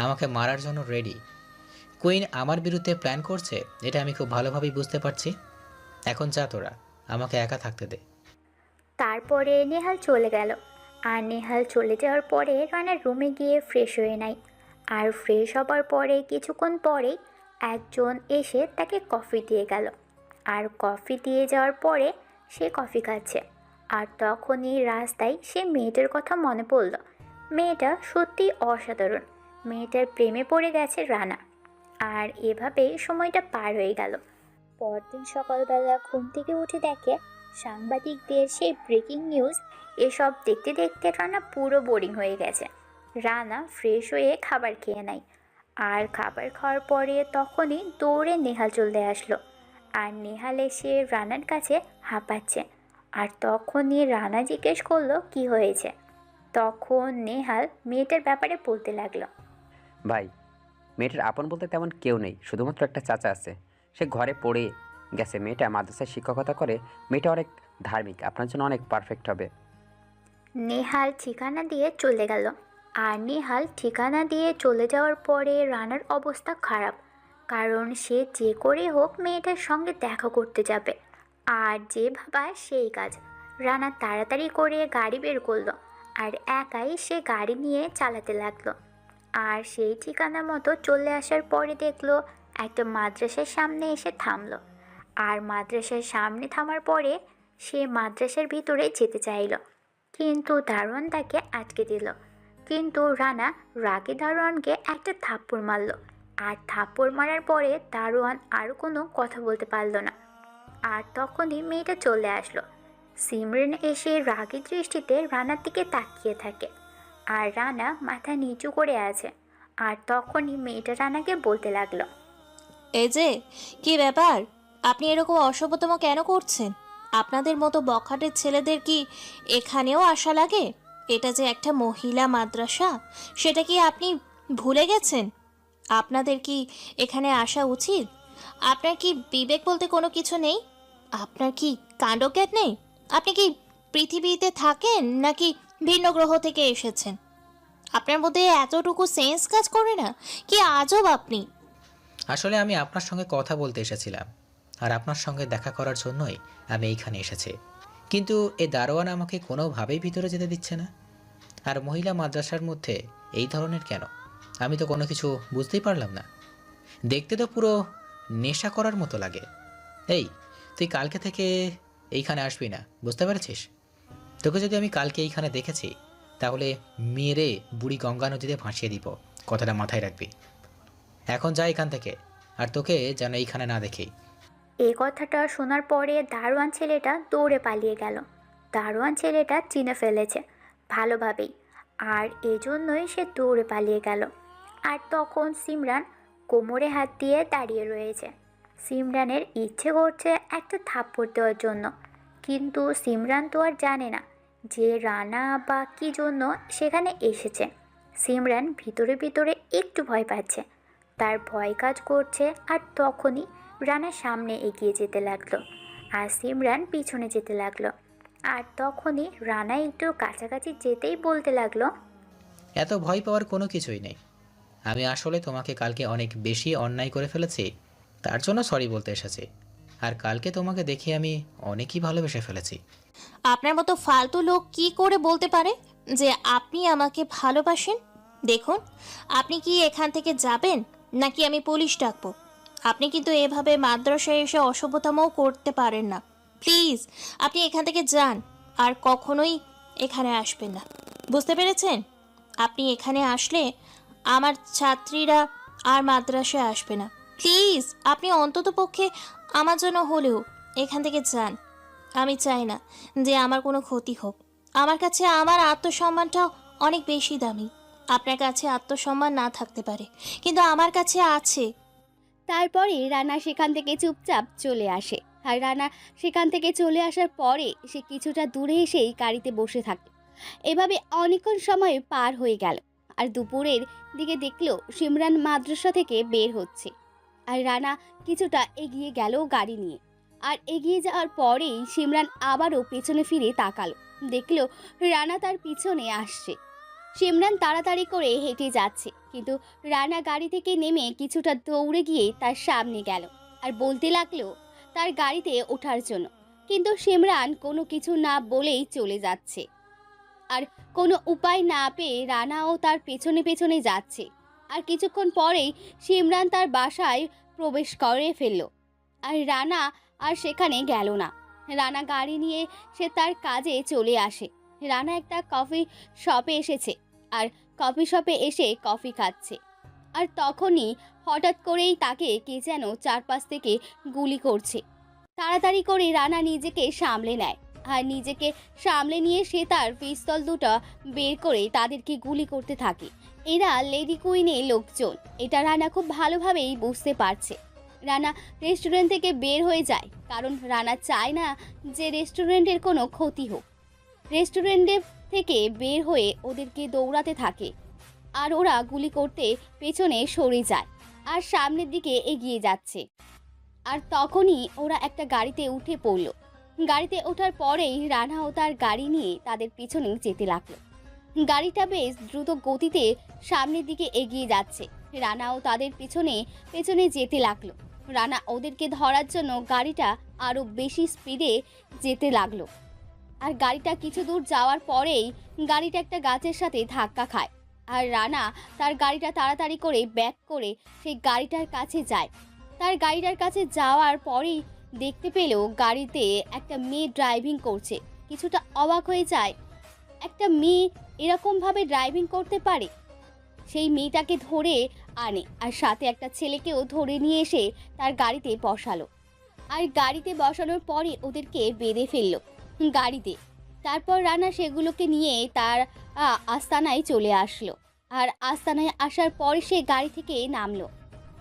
আমাকে মারার জন্য রেডি। কুইন আমার বিরুদ্ধে প্ল্যান করছে, এটা আমি খুব ভালোভাবেই বুঝতে পারছি। এখন যা তোরা, আমাকে একা থাকতে দে। তারপরে নেহাল চলে গেল। আর নেহাল চলে যাওয়ার পরে রানার রুমে গিয়ে ফ্রেশ হয়ে নেয়। আর ফ্রেশ হবার পরে কিছুক্ষণ পরেই একজন এসে তাকে কফি দিয়ে গেল। আর কফি দিয়ে যাওয়ার পরে সে কফি খাচ্ছে। আর তখনই রাস্তায় সে মেয়েটার কথা মনে পড়ল। মেয়েটা সত্যি অসাধারণ। মেয়েটার প্রেমে পড়ে গেছে রানা। আর এভাবেই সময়টা পার হয়ে গেল। পরদিন সকালবেলা ঘুম থেকে উঠে দেখে সাংবাদিকদের সেই ব্রেকিং নিউজ। এসব দেখতে দেখতে রানা পুরো বোরিং হয়ে গেছে। রানা ফ্রেশ হয়ে খাবার খেয়ে নেয়। আর খাবার খাওয়ার পরে তখনই দৌড়ে নেহাল চলে আসলো। আর নেহাল এসে রানার কাছে হাঁপাচ্ছে। আর তখনই রানা জিজ্ঞেস করলো কি হয়েছে। তখন নেহাল মেয়েটার ব্যাপারে বলতে লাগলো। ভাই, মেয়েটার আপন বলতে তেমন কেউ নেই, শুধুমাত্র একটা চাচা আছে। সে ঘরে পড়ে গেছে। মেয়েটা মাদ্রাসায় শিক্ষকতা করে। মেয়েটা অনেক ধার্মিক, আপনার জন্য অনেক পারফেক্ট হবে। নেহাল ঠিকানা দিয়ে চলে গেল। আর নেহাল ঠিকানা দিয়ে চলে যাওয়ার পরে রানার অবস্থা খারাপ। কারণ সে যে করে হোক মেয়েটার সঙ্গে দেখা করতে যাবে। আর যে ভাবা সেই কাজ। রানা তাড়াতাড়ি করে গাড়ি বের করলো। আর একাই সে গাড়ি নিয়ে চালাতে লাগলো। আর সেই ঠিকানা মতো চলে আসার পরে দেখলো একটা মাদ্রাসার সামনে এসে থামলো। আর মাদ্রাসার সামনে থামার পরে সে মাদ্রাসার ভিতরে যেতে চাইলো। কিন্তু দারোয়ান তাকে আটকে দিল। কিন্তু রানা রাগে দারোয়ানকে একটা থাপ্পড় মারল। আর থাপ্পড় মারার পরে দারোয়ান আর কোনো কথা বলতে পারল না। আর তখনই মেয়েটা চলে আসলো। সিমরান এসে রাগী দৃষ্টিতে রানার দিকে তাকিয়ে থাকে। আর রানা মাথা নিচু করে আছে। আর তখনই মেয়েটা রানাকে বলতে লাগলো। এই যে, কি ব্যাপার? আপনি এরকম অসভ্যতম কেন করছেন? আপনাদের মতো বখাটের ছেলেদের কি এখানেও আসা লাগে? এটা যে একটা মহিলা মাদ্রাসা, সেটা কি আপনি ভুলে গেছেন? আপনাদের কি এখানে আসা উচিত? আপনার কি বিবেক বলতে কোনো কিছু নেই? আপনার কি কাণ্ডজ্ঞান নেই? আপনি কি পৃথিবীতে থাকেন নাকি ভিন্ন গ্রহ থেকে এসেছেন? আপনার মধ্যে এতটুকু সেন্স কাজ করে না? কি আজব আপনি! আসলে আমি আপনার সঙ্গে কথা বলতে এসেছিলাম। আর আপনার সঙ্গে দেখা করার জন্যই আমি এইখানে এসেছি। কিন্তু এই দারোয়ান আমাকে কোনোভাবেই ভিতরে যেতে দিচ্ছে না। আর মহিলা মাদ্রাসার মধ্যে এই ধরনের কেন? আমি তো কোনো কিছু বুঝতেই পারলাম না। দেখতে তো পুরো নেশা করার মতো লাগে। এই, তুই কালকে থেকে এইখানে আসবি না, বুঝতে পেরেছিস? তোকে যদি আমি কালকে এইখানে দেখেছি, তাহলে মেরে বুড়ি গঙ্গা নদীতে ভাসিয়ে দিব। কথাটা মাথায় রাখবি। এখন যা এখান থেকে, আর তোকে যেন এইখানে না দেখি। এই কথাটা শোনার পরে দারোয়ান ছেলেটা দৌড়ে পালিয়ে গেল। দারোয়ান ছেলেটা চিনে ফেলেছে ভালোভাবেই। আর এজন্যই সে দৌড়ে পালিয়ে গেল। আর তখন সিমরান কোমরে হাত দিয়ে দাঁড়িয়ে রয়েছে। সিমরানের ইচ্ছে করছে একটা থাপ্পড় দেওয়ার জন্য। কিন্তু সিমরান তো আর জানে না যে রানা বা কী জন্য সেখানে এসেছে। সিমরান ভিতরে ভিতরে একটু ভয় পাচ্ছে। তার ভয় কাজ করছে। আর তখনই রানা সামনে এগিয়ে যেতে লাগলো। আর সিমরান পিছনে যেতে লাগলো। আর তখনই রানা একটু কাছাকাছি যেতেই বলতে লাগলো। এত ভয় পাওয়ার কোনো কিছুই নেই। আমি আসলে তোমাকে কালকে অনেক বেশি অন্যায় করে ফেলেছি, তার জন্য সরি বলতে এসেছি। আর কালকে তোমাকে দেখে আমি অনেকই ভালোবেসে ফেলেছি। আপনার মতো ফালতু লোক কি করে বলতে পারে যে আপনি আমাকে ভালোবাসেন? দেখুন, আপনি কি এখান থেকে যাবেন নাকি আমি পুলিশ ডাকবো? আপনি কিন্তু এভাবে মাদ্রাসায় এসে অসভ্যতামও করতে পারেন না। প্লিজ, আপনি এখান থেকে যান। আর কখনোই এখানে আসবেন না, বুঝতে পেরেছেন? আপনি এখানে আসলে আমার ছাত্রীরা আর মাদ্রাসায় আসবে না। প্লিজ, আপনি অন্ততপক্ষে আমার জন্য হলেও এখান থেকে যান। আমি চাই না যে আমার কোনো ক্ষতি হোক। আমার কাছে আমার আত্মসম্মানটাও অনেক বেশি দামি। আপনার কাছে আত্মসম্মান না থাকতে পারে, কিন্তু আমার কাছে আছে। তারপরে রানা সেখান থেকে চুপচাপ চলে আসে। আর রানা সেখান থেকে চলে আসার পরে সে কিছুটা দূরে এসেই গাড়িতে বসে থাকে। এভাবে অনেকক্ষণ সময় পার হয়ে গেল। আর দুপুরের দিকে দেখলো সিমরান মাদ্রাসা থেকে বের হচ্ছে। আর রানা কিছুটা এগিয়ে গেল গাড়ি নিয়ে। আর এগিয়ে যাওয়ার পরেই সিমরান আবারও পেছনে ফিরে তাকালো। দেখলো রানা তার পিছনে আসছে। সিমরান তাড়াতাড়ি করে হেঁটে যাচ্ছে, কিন্তু রানা গাড়ি থেকে নেমে কিছুটা দৌড়ে গিয়ে তার সামনে গেল আর বলতে লাগলো তার গাড়িতে ওঠার জন্য। কিন্তু সিমরান কোনো কিছু না বলেই চলে যাচ্ছে। আর কোনো উপায় না পেয়ে রানাও তার পেছনে পেছনে যাচ্ছে। আর কিছুক্ষণ পরেই সিমরান তার বাসায় প্রবেশ করে ফেলল। আর রানা আর সেখানে গেল না। রানা গাড়ি নিয়ে সে তার কাজে চলে আসে। রানা একটা কফি শপে এসেছে আর কফি শপে এসে কফি খাচ্ছে। আর তখনই হঠাৎ করেই তাকে কে যেন চারপাশ থেকে গুলি করছে। তাড়াতাড়ি করে রানা নিজেকে সামলে নেয় আর নিজেকে সামলে নিয়ে সে তার পিস্তল দুটো বের করে তাদেরকে গুলি করতে থাকে। এরা লেডি কুইনের লোকজন, এটা রানা খুব ভালোভাবেই বুঝতে পারছে। রানা রেস্টুরেন্ট থেকে বের হয়ে যায়, কারণ রানা চায় না যে রেস্টুরেন্টের কোনো ক্ষতি হোক। রেস্টুরেন্টের থেকে বের হয়ে ওদেরকে দৌড়াতে থাকে আর ওরা গুলি করতে পেছনে সরে যায় আর সামনের দিকে এগিয়ে যাচ্ছে। আর তখনই ওরা একটা গাড়িতে উঠে পড়ল। গাড়িতে ওঠার পরেই রানাও তার গাড়ি নিয়ে তাদের পিছনে যেতে লাগলো। গাড়িটা বেশ দ্রুত গতিতে সামনের দিকে এগিয়ে যাচ্ছে। রানাও তাদের পিছনে পেছনে যেতে লাগলো। রানা ওদেরকে ধরার জন্য গাড়িটা আরও বেশি স্পিডে যেতে লাগলো। আর গাড়িটা কিছু দূর যাওয়ার পরেই গাড়িটা একটা গাছের সাথে ধাক্কা খায়। আর রানা তার গাড়িটা তাড়াতাড়ি করে ব্যাক করে সেই গাড়িটার কাছে যায়। তার গাড়িটার কাছে যাওয়ার পরেই দেখতে পেল গাড়িতে একটা মেয়ে ড্রাইভিং করছে। কিছুটা অবাক হয়ে যায়, একটা মেয়ে এরকমভাবে ড্রাইভিং করতে পারে। সেই মেয়েটাকে ধরে আনে আর সাথে একটা ছেলেকেও ধরে নিয়ে এসে তার গাড়িতে বসালো। আর গাড়িতে বসানোর পরে ওদেরকে বেঁধে ফেললো গাড়িতে। তারপর রানা সেগুলোকে নিয়ে তার আস্তানায় চলে আসলো। আর আস্তানায় আসার পরে সে গাড়ি থেকে নামলো।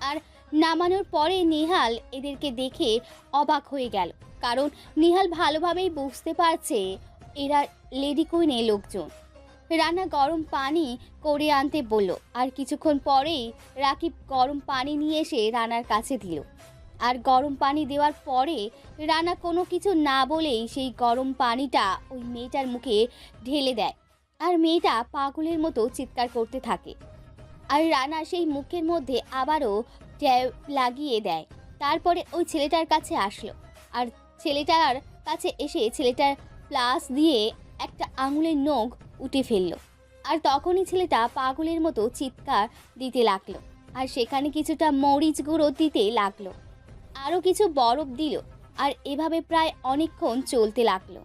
আর নামানোর পরে নিহাল এদেরকে দেখে অবাক হয়ে গেল, কারণ নিহাল ভালোভাবেই বুঝতে পারছে এরা লেডি কুইনের লোকজন। রানা গরম পানি করে আনতে বলল। আর কিছুক্ষণ পরেই রাকিব গরম পানি নিয়ে এসে রানার কাছে দিল। আর গরম পানি দেওয়ার পরে রানা কোনো কিছু না বলেই সেই গরম পানিটা ওই মেয়েটার মুখে ঢেলে দেয়। আর মেয়েটা পাগলের মতো চিৎকার করতে থাকে। আর রানা সেই মুখের মধ্যে আবারও ট্যাব লাগিয়ে দেয়। তারপরে ওই ছেলেটার কাছে আসলো। আর ছেলেটার কাছে এসে ছেলেটার প্লাস দিয়ে একটা আঙুলের নখ উঠে ফেললো। আর তখনই ছেলেটা পাগলের মতো চিৎকার দিতে লাগলো। আর সেখানে কিছুটা মরিচ গুঁড়ো দিতে লাগলো, আরও কিছু বরফ দিল। আর এভাবে প্রায় অনেকক্ষণ চলতে লাগলো।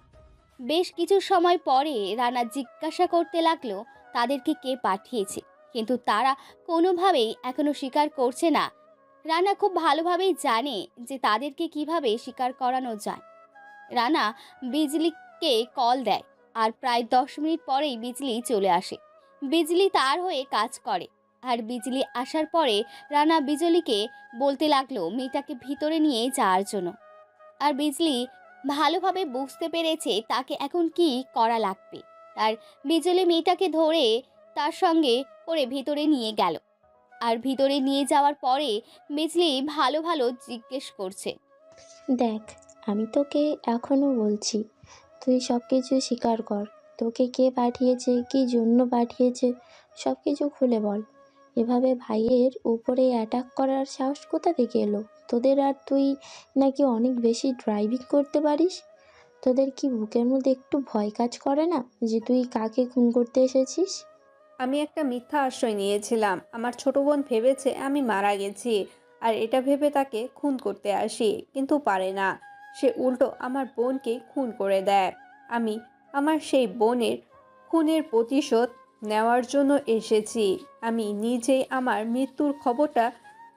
বেশ কিছু সময় পরে রানা জিজ্ঞাসা করতে লাগলো তাদেরকে কে পাঠিয়েছে, কিন্তু তারা কোনোভাবেই এখনো স্বীকার করছে না। রানা খুব ভালোভাবেই জানে যে তাদেরকে কিভাবে স্বীকার করানো যায়। রানা বিজলিকে কল দেয় আর প্রায় 10 মিনিট পরেই বিজলি চলে আসে। বিজলি তার হয়ে কাজ করে। আর বিজলি আসার পরে রানা বিজলিকে বলতে লাগলো মেয়েটাকে ভিতরে নিয়ে যাওয়ার জন্য। আর বিজলি ভালোভাবে বুঝতে পেরেছে তাকে এখন কি করা লাগবে। আর বিজলি মেয়েটাকে ধরে তার সঙ্গে করে ভিতরে নিয়ে গেল। আর ভিতরে নিয়ে যাওয়ার পরে বিজলি ভালো ভালো জিজ্ঞেস করছে, দেখ, আমি তোকে এখনও বলছি, তুই সব কিছু স্বীকার কর। তোকে কে পাঠিয়েছে, কী জন্য পাঠিয়েছে, সব কিছু খুলে বল। এভাবে ভাইয়ের উপরে অ্যাটাক করার সাহস কোথা থেকে এলো তোদের? আর তুই নাকি অনেক বেশি ড্রাইভিং করতে পারিস। তোদের কি বুকের মধ্যে একটু ভয় কাজ করে না যে তুই কাকে খুন করতে এসেছিস? আমি একটা মিথ্যা আশ্রয় নিয়েছিলাম। আমার ছোট বোন ভেবেছে আমি মারা গেছি, আর এটা ভেবে তাকে খুন করতে আসি, কিন্তু পারে না। সে উল্টো আমার বোনকে খুন করে দেয়। আমি আমার সেই বোনের খুনের প্রতিশোধ নেওয়ার জন্য এসেছি। আমি নিজেই আমার মৃত্যুর খবরটা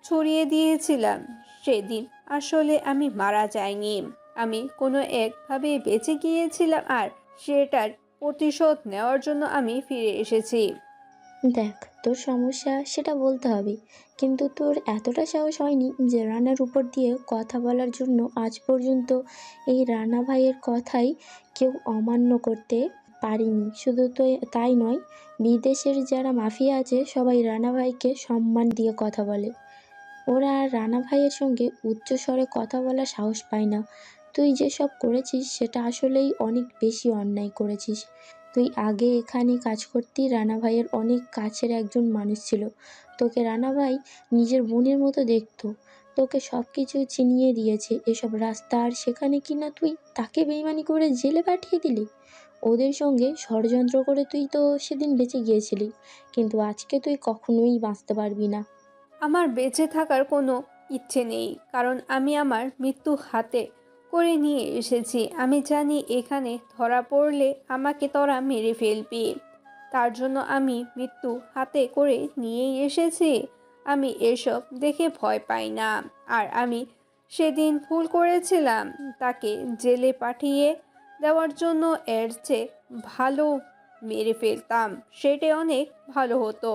ছড়িয়ে দিয়েছিলাম সেদিন। আসলে আমি মারা যাইনি, আমি কোনো একভাবে বেঁচে গিয়েছিলাম, আর সেটার প্রতিশোধ নেওয়ার জন্য আমি ফিরে এসেছি। দেখ, তোর সমস্যা সেটা বলতে হবে, কিন্তু তোর এতটা সাহস হয়নি যে রানার উপর দিয়ে কথা বলার জন্য। আজ পর্যন্ত এই রানা ভাইয়ের কথাই কেউ অমান্য করতে পারিনি। শুধু তো তাই নয়, বিদেশের যারা মাফিয়া আছে সবাই রানা ভাইকে সম্মান দিয়ে কথা বলে। ওরা আর রানা ভাইয়ের সঙ্গে উচ্চস্বরে কথা বলার সাহস পায় না। তুই যেসব করেছিস সেটা আসলেই অনেক বেশি অন্যায় করেছিস। তুই আগে এখানে কাজ করতি, রানা ভাইয়ের অনেক কাছের একজন মানুষ ছিল। তোকে রানা ভাই নিজের বোনের মতো দেখতো, তোকে সব কিছু চিনিয়ে দিয়েছে এসব রাস্তা, আর সেখানে কিনা তুই তাকে বেইমানি করে জেলে পাঠিয়ে দিলি। ওদের সঙ্গে ষড়যন্ত্র করে তুই তো সেদিন বেঁচে গিয়েছিলি, কিন্তু আজকে তুই কখনোই বাঁচতে পারবি না। আমার বেঁচে থাকার কোনো ইচ্ছে নেই, কারণ আমি আমার মৃত্যু হাতে করে নিয়ে এসেছি। আমি জানি এখানে ধরা পড়লে আমাকে তোরা মেরে ফেলবি, তার জন্য আমি মৃত্যু হাতে করে নিয়েই এসেছি। আমি এসব দেখে ভয় পাই না। আর আমি সেদিন ভুল করেছিলাম, তাকে জেলে পাঠিয়ে দেওয়ার জন্য এর চেয়ে ভালো মেরে ফেলতাম, সেটা অনেক ভালো হতো।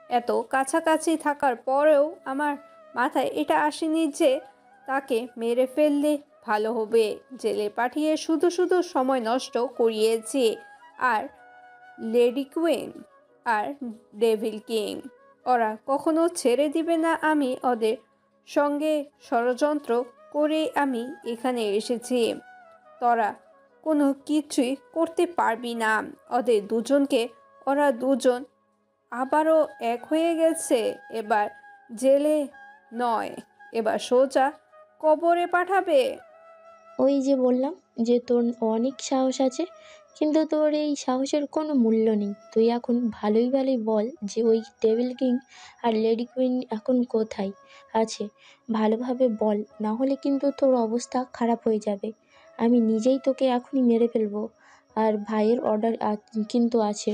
এত কাছাকাছি থাকার পরেও আমার মাথায় এটা আসেনি যে তাকে মেরে ফেললে ভালো হবে। জেলে পাঠিয়ে শুধু শুধু সময় নষ্ট করিয়েছি। আর লেডি কুইন আর ডেভিল কিং ওরা কখনো ছেড়ে দিবে না। আমি ওদের সঙ্গে ষড়যন্ত্র করে আমি এখানে এসেছি। তোরা কোনো কিছুই করতে পারবি না ওদের দুজনকে। ওরা দুজন আবারও এক হয়ে গেছে। এবার জেলে নয়, এবার সোজা কবরে পাঠাবে। ওই যে বললাম যে তোর অনেক সাহস আছে, কিন্তু তোর এই সাহসের কোনো মূল্য নেই। তুই এখন ভালোই ভালোই বল যে ওই ডেভিল কিং আর লেডি কুইন এখন কোথায় আছে, ভালোভাবে বল, না হলে কিন্তু তোর অবস্থা খারাপ হয়ে যাবে। আমি নিজেই তোকে এখনই মেরে ফেলবো। আর ভাইয়ের অর্ডার কিন্তু আছে।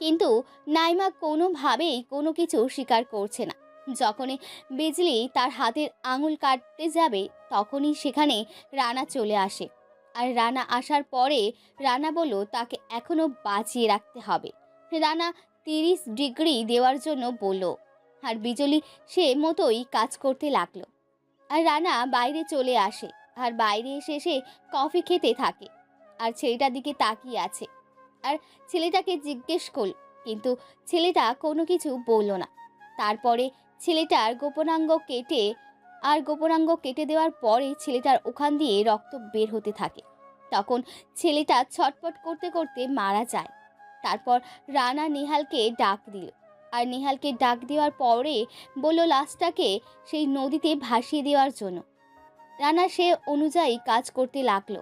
কিন্তু নাইমা কোনোভাবেই কোনো কিছু স্বীকার করছে না। যখনই বিজলি তার হাতের আঙুল কাটতে যাবে তখনই সেখানে রানা চলে আসে। আর রানা আসার পরে রানা বলল তাকে এখনো বাঁচিয়ে রাখতে হবে। রানা 30 ডিগ্রি দেওয়ার জন্য বলল, আর বিজলি সে মতোই কাজ করতে লাগলো। আর রানা বাইরে চলে আসে, আর বাইরে এসে সে কফি খেতে থাকে আর ছেলেটার দিকে তাকিয়ে আছে। আর ছেলেটাকে জিজ্ঞেস করল, কিন্তু ছেলেটা কোনো কিছু বলল না। তারপরে ছেলেটার গোপনাঙ্গ কেটে দেওয়ার পরে ছেলেটার ওখান দিয়ে রক্ত বের হতে থাকে। তখন ছেলেটা ছটফট করতে করতে মারা যায়। তারপর রানা নেহালকে ডাক দিল, আর নেহালকে ডাক দেওয়ার পরে বলল লাশটাকে সেই নদীতে ভাসিয়ে দেওয়ার জন্য। রানা সে অনুযায়ী কাজ করতে লাগলো।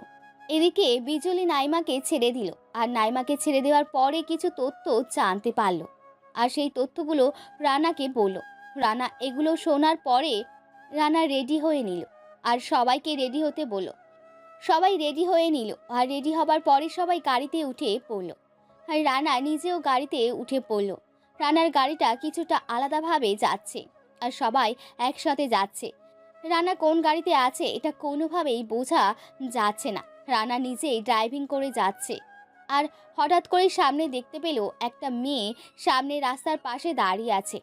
এদিকে বিজলি নাইমাকে ছেড়ে দিল, আর নাইমাকে ছেড়ে দেওয়ার পরে কিছু তথ্য জানতে পারলো, আর সেই তথ্যগুলো রানাকে বলল। রানা এগুলো শোনার পরে রানা রেডি হয়ে নিল, আর সবাইকে রেডি হতে বলল। সবাই রেডি হয়ে নিল, আর রেডি হবার পরে সবাই গাড়িতে উঠে পড়ল, আর রানা নিজেও গাড়িতে উঠে পড়ল। রানার গাড়িটা কিছুটা আলাদাভাবে যাচ্ছে, আর সবাই একসাথে যাচ্ছে। রানা কোন গাড়িতে আছে এটা কোনোভাবেই বোঝা যাচ্ছে না। রানা নিজেই ড্রাইভিং করে যাচ্ছে, আর হঠাৎ করে সামনে দেখতে পেল একটা মেয়ে সামনে রাস্তার পাশে দাঁড়িয়ে আছে।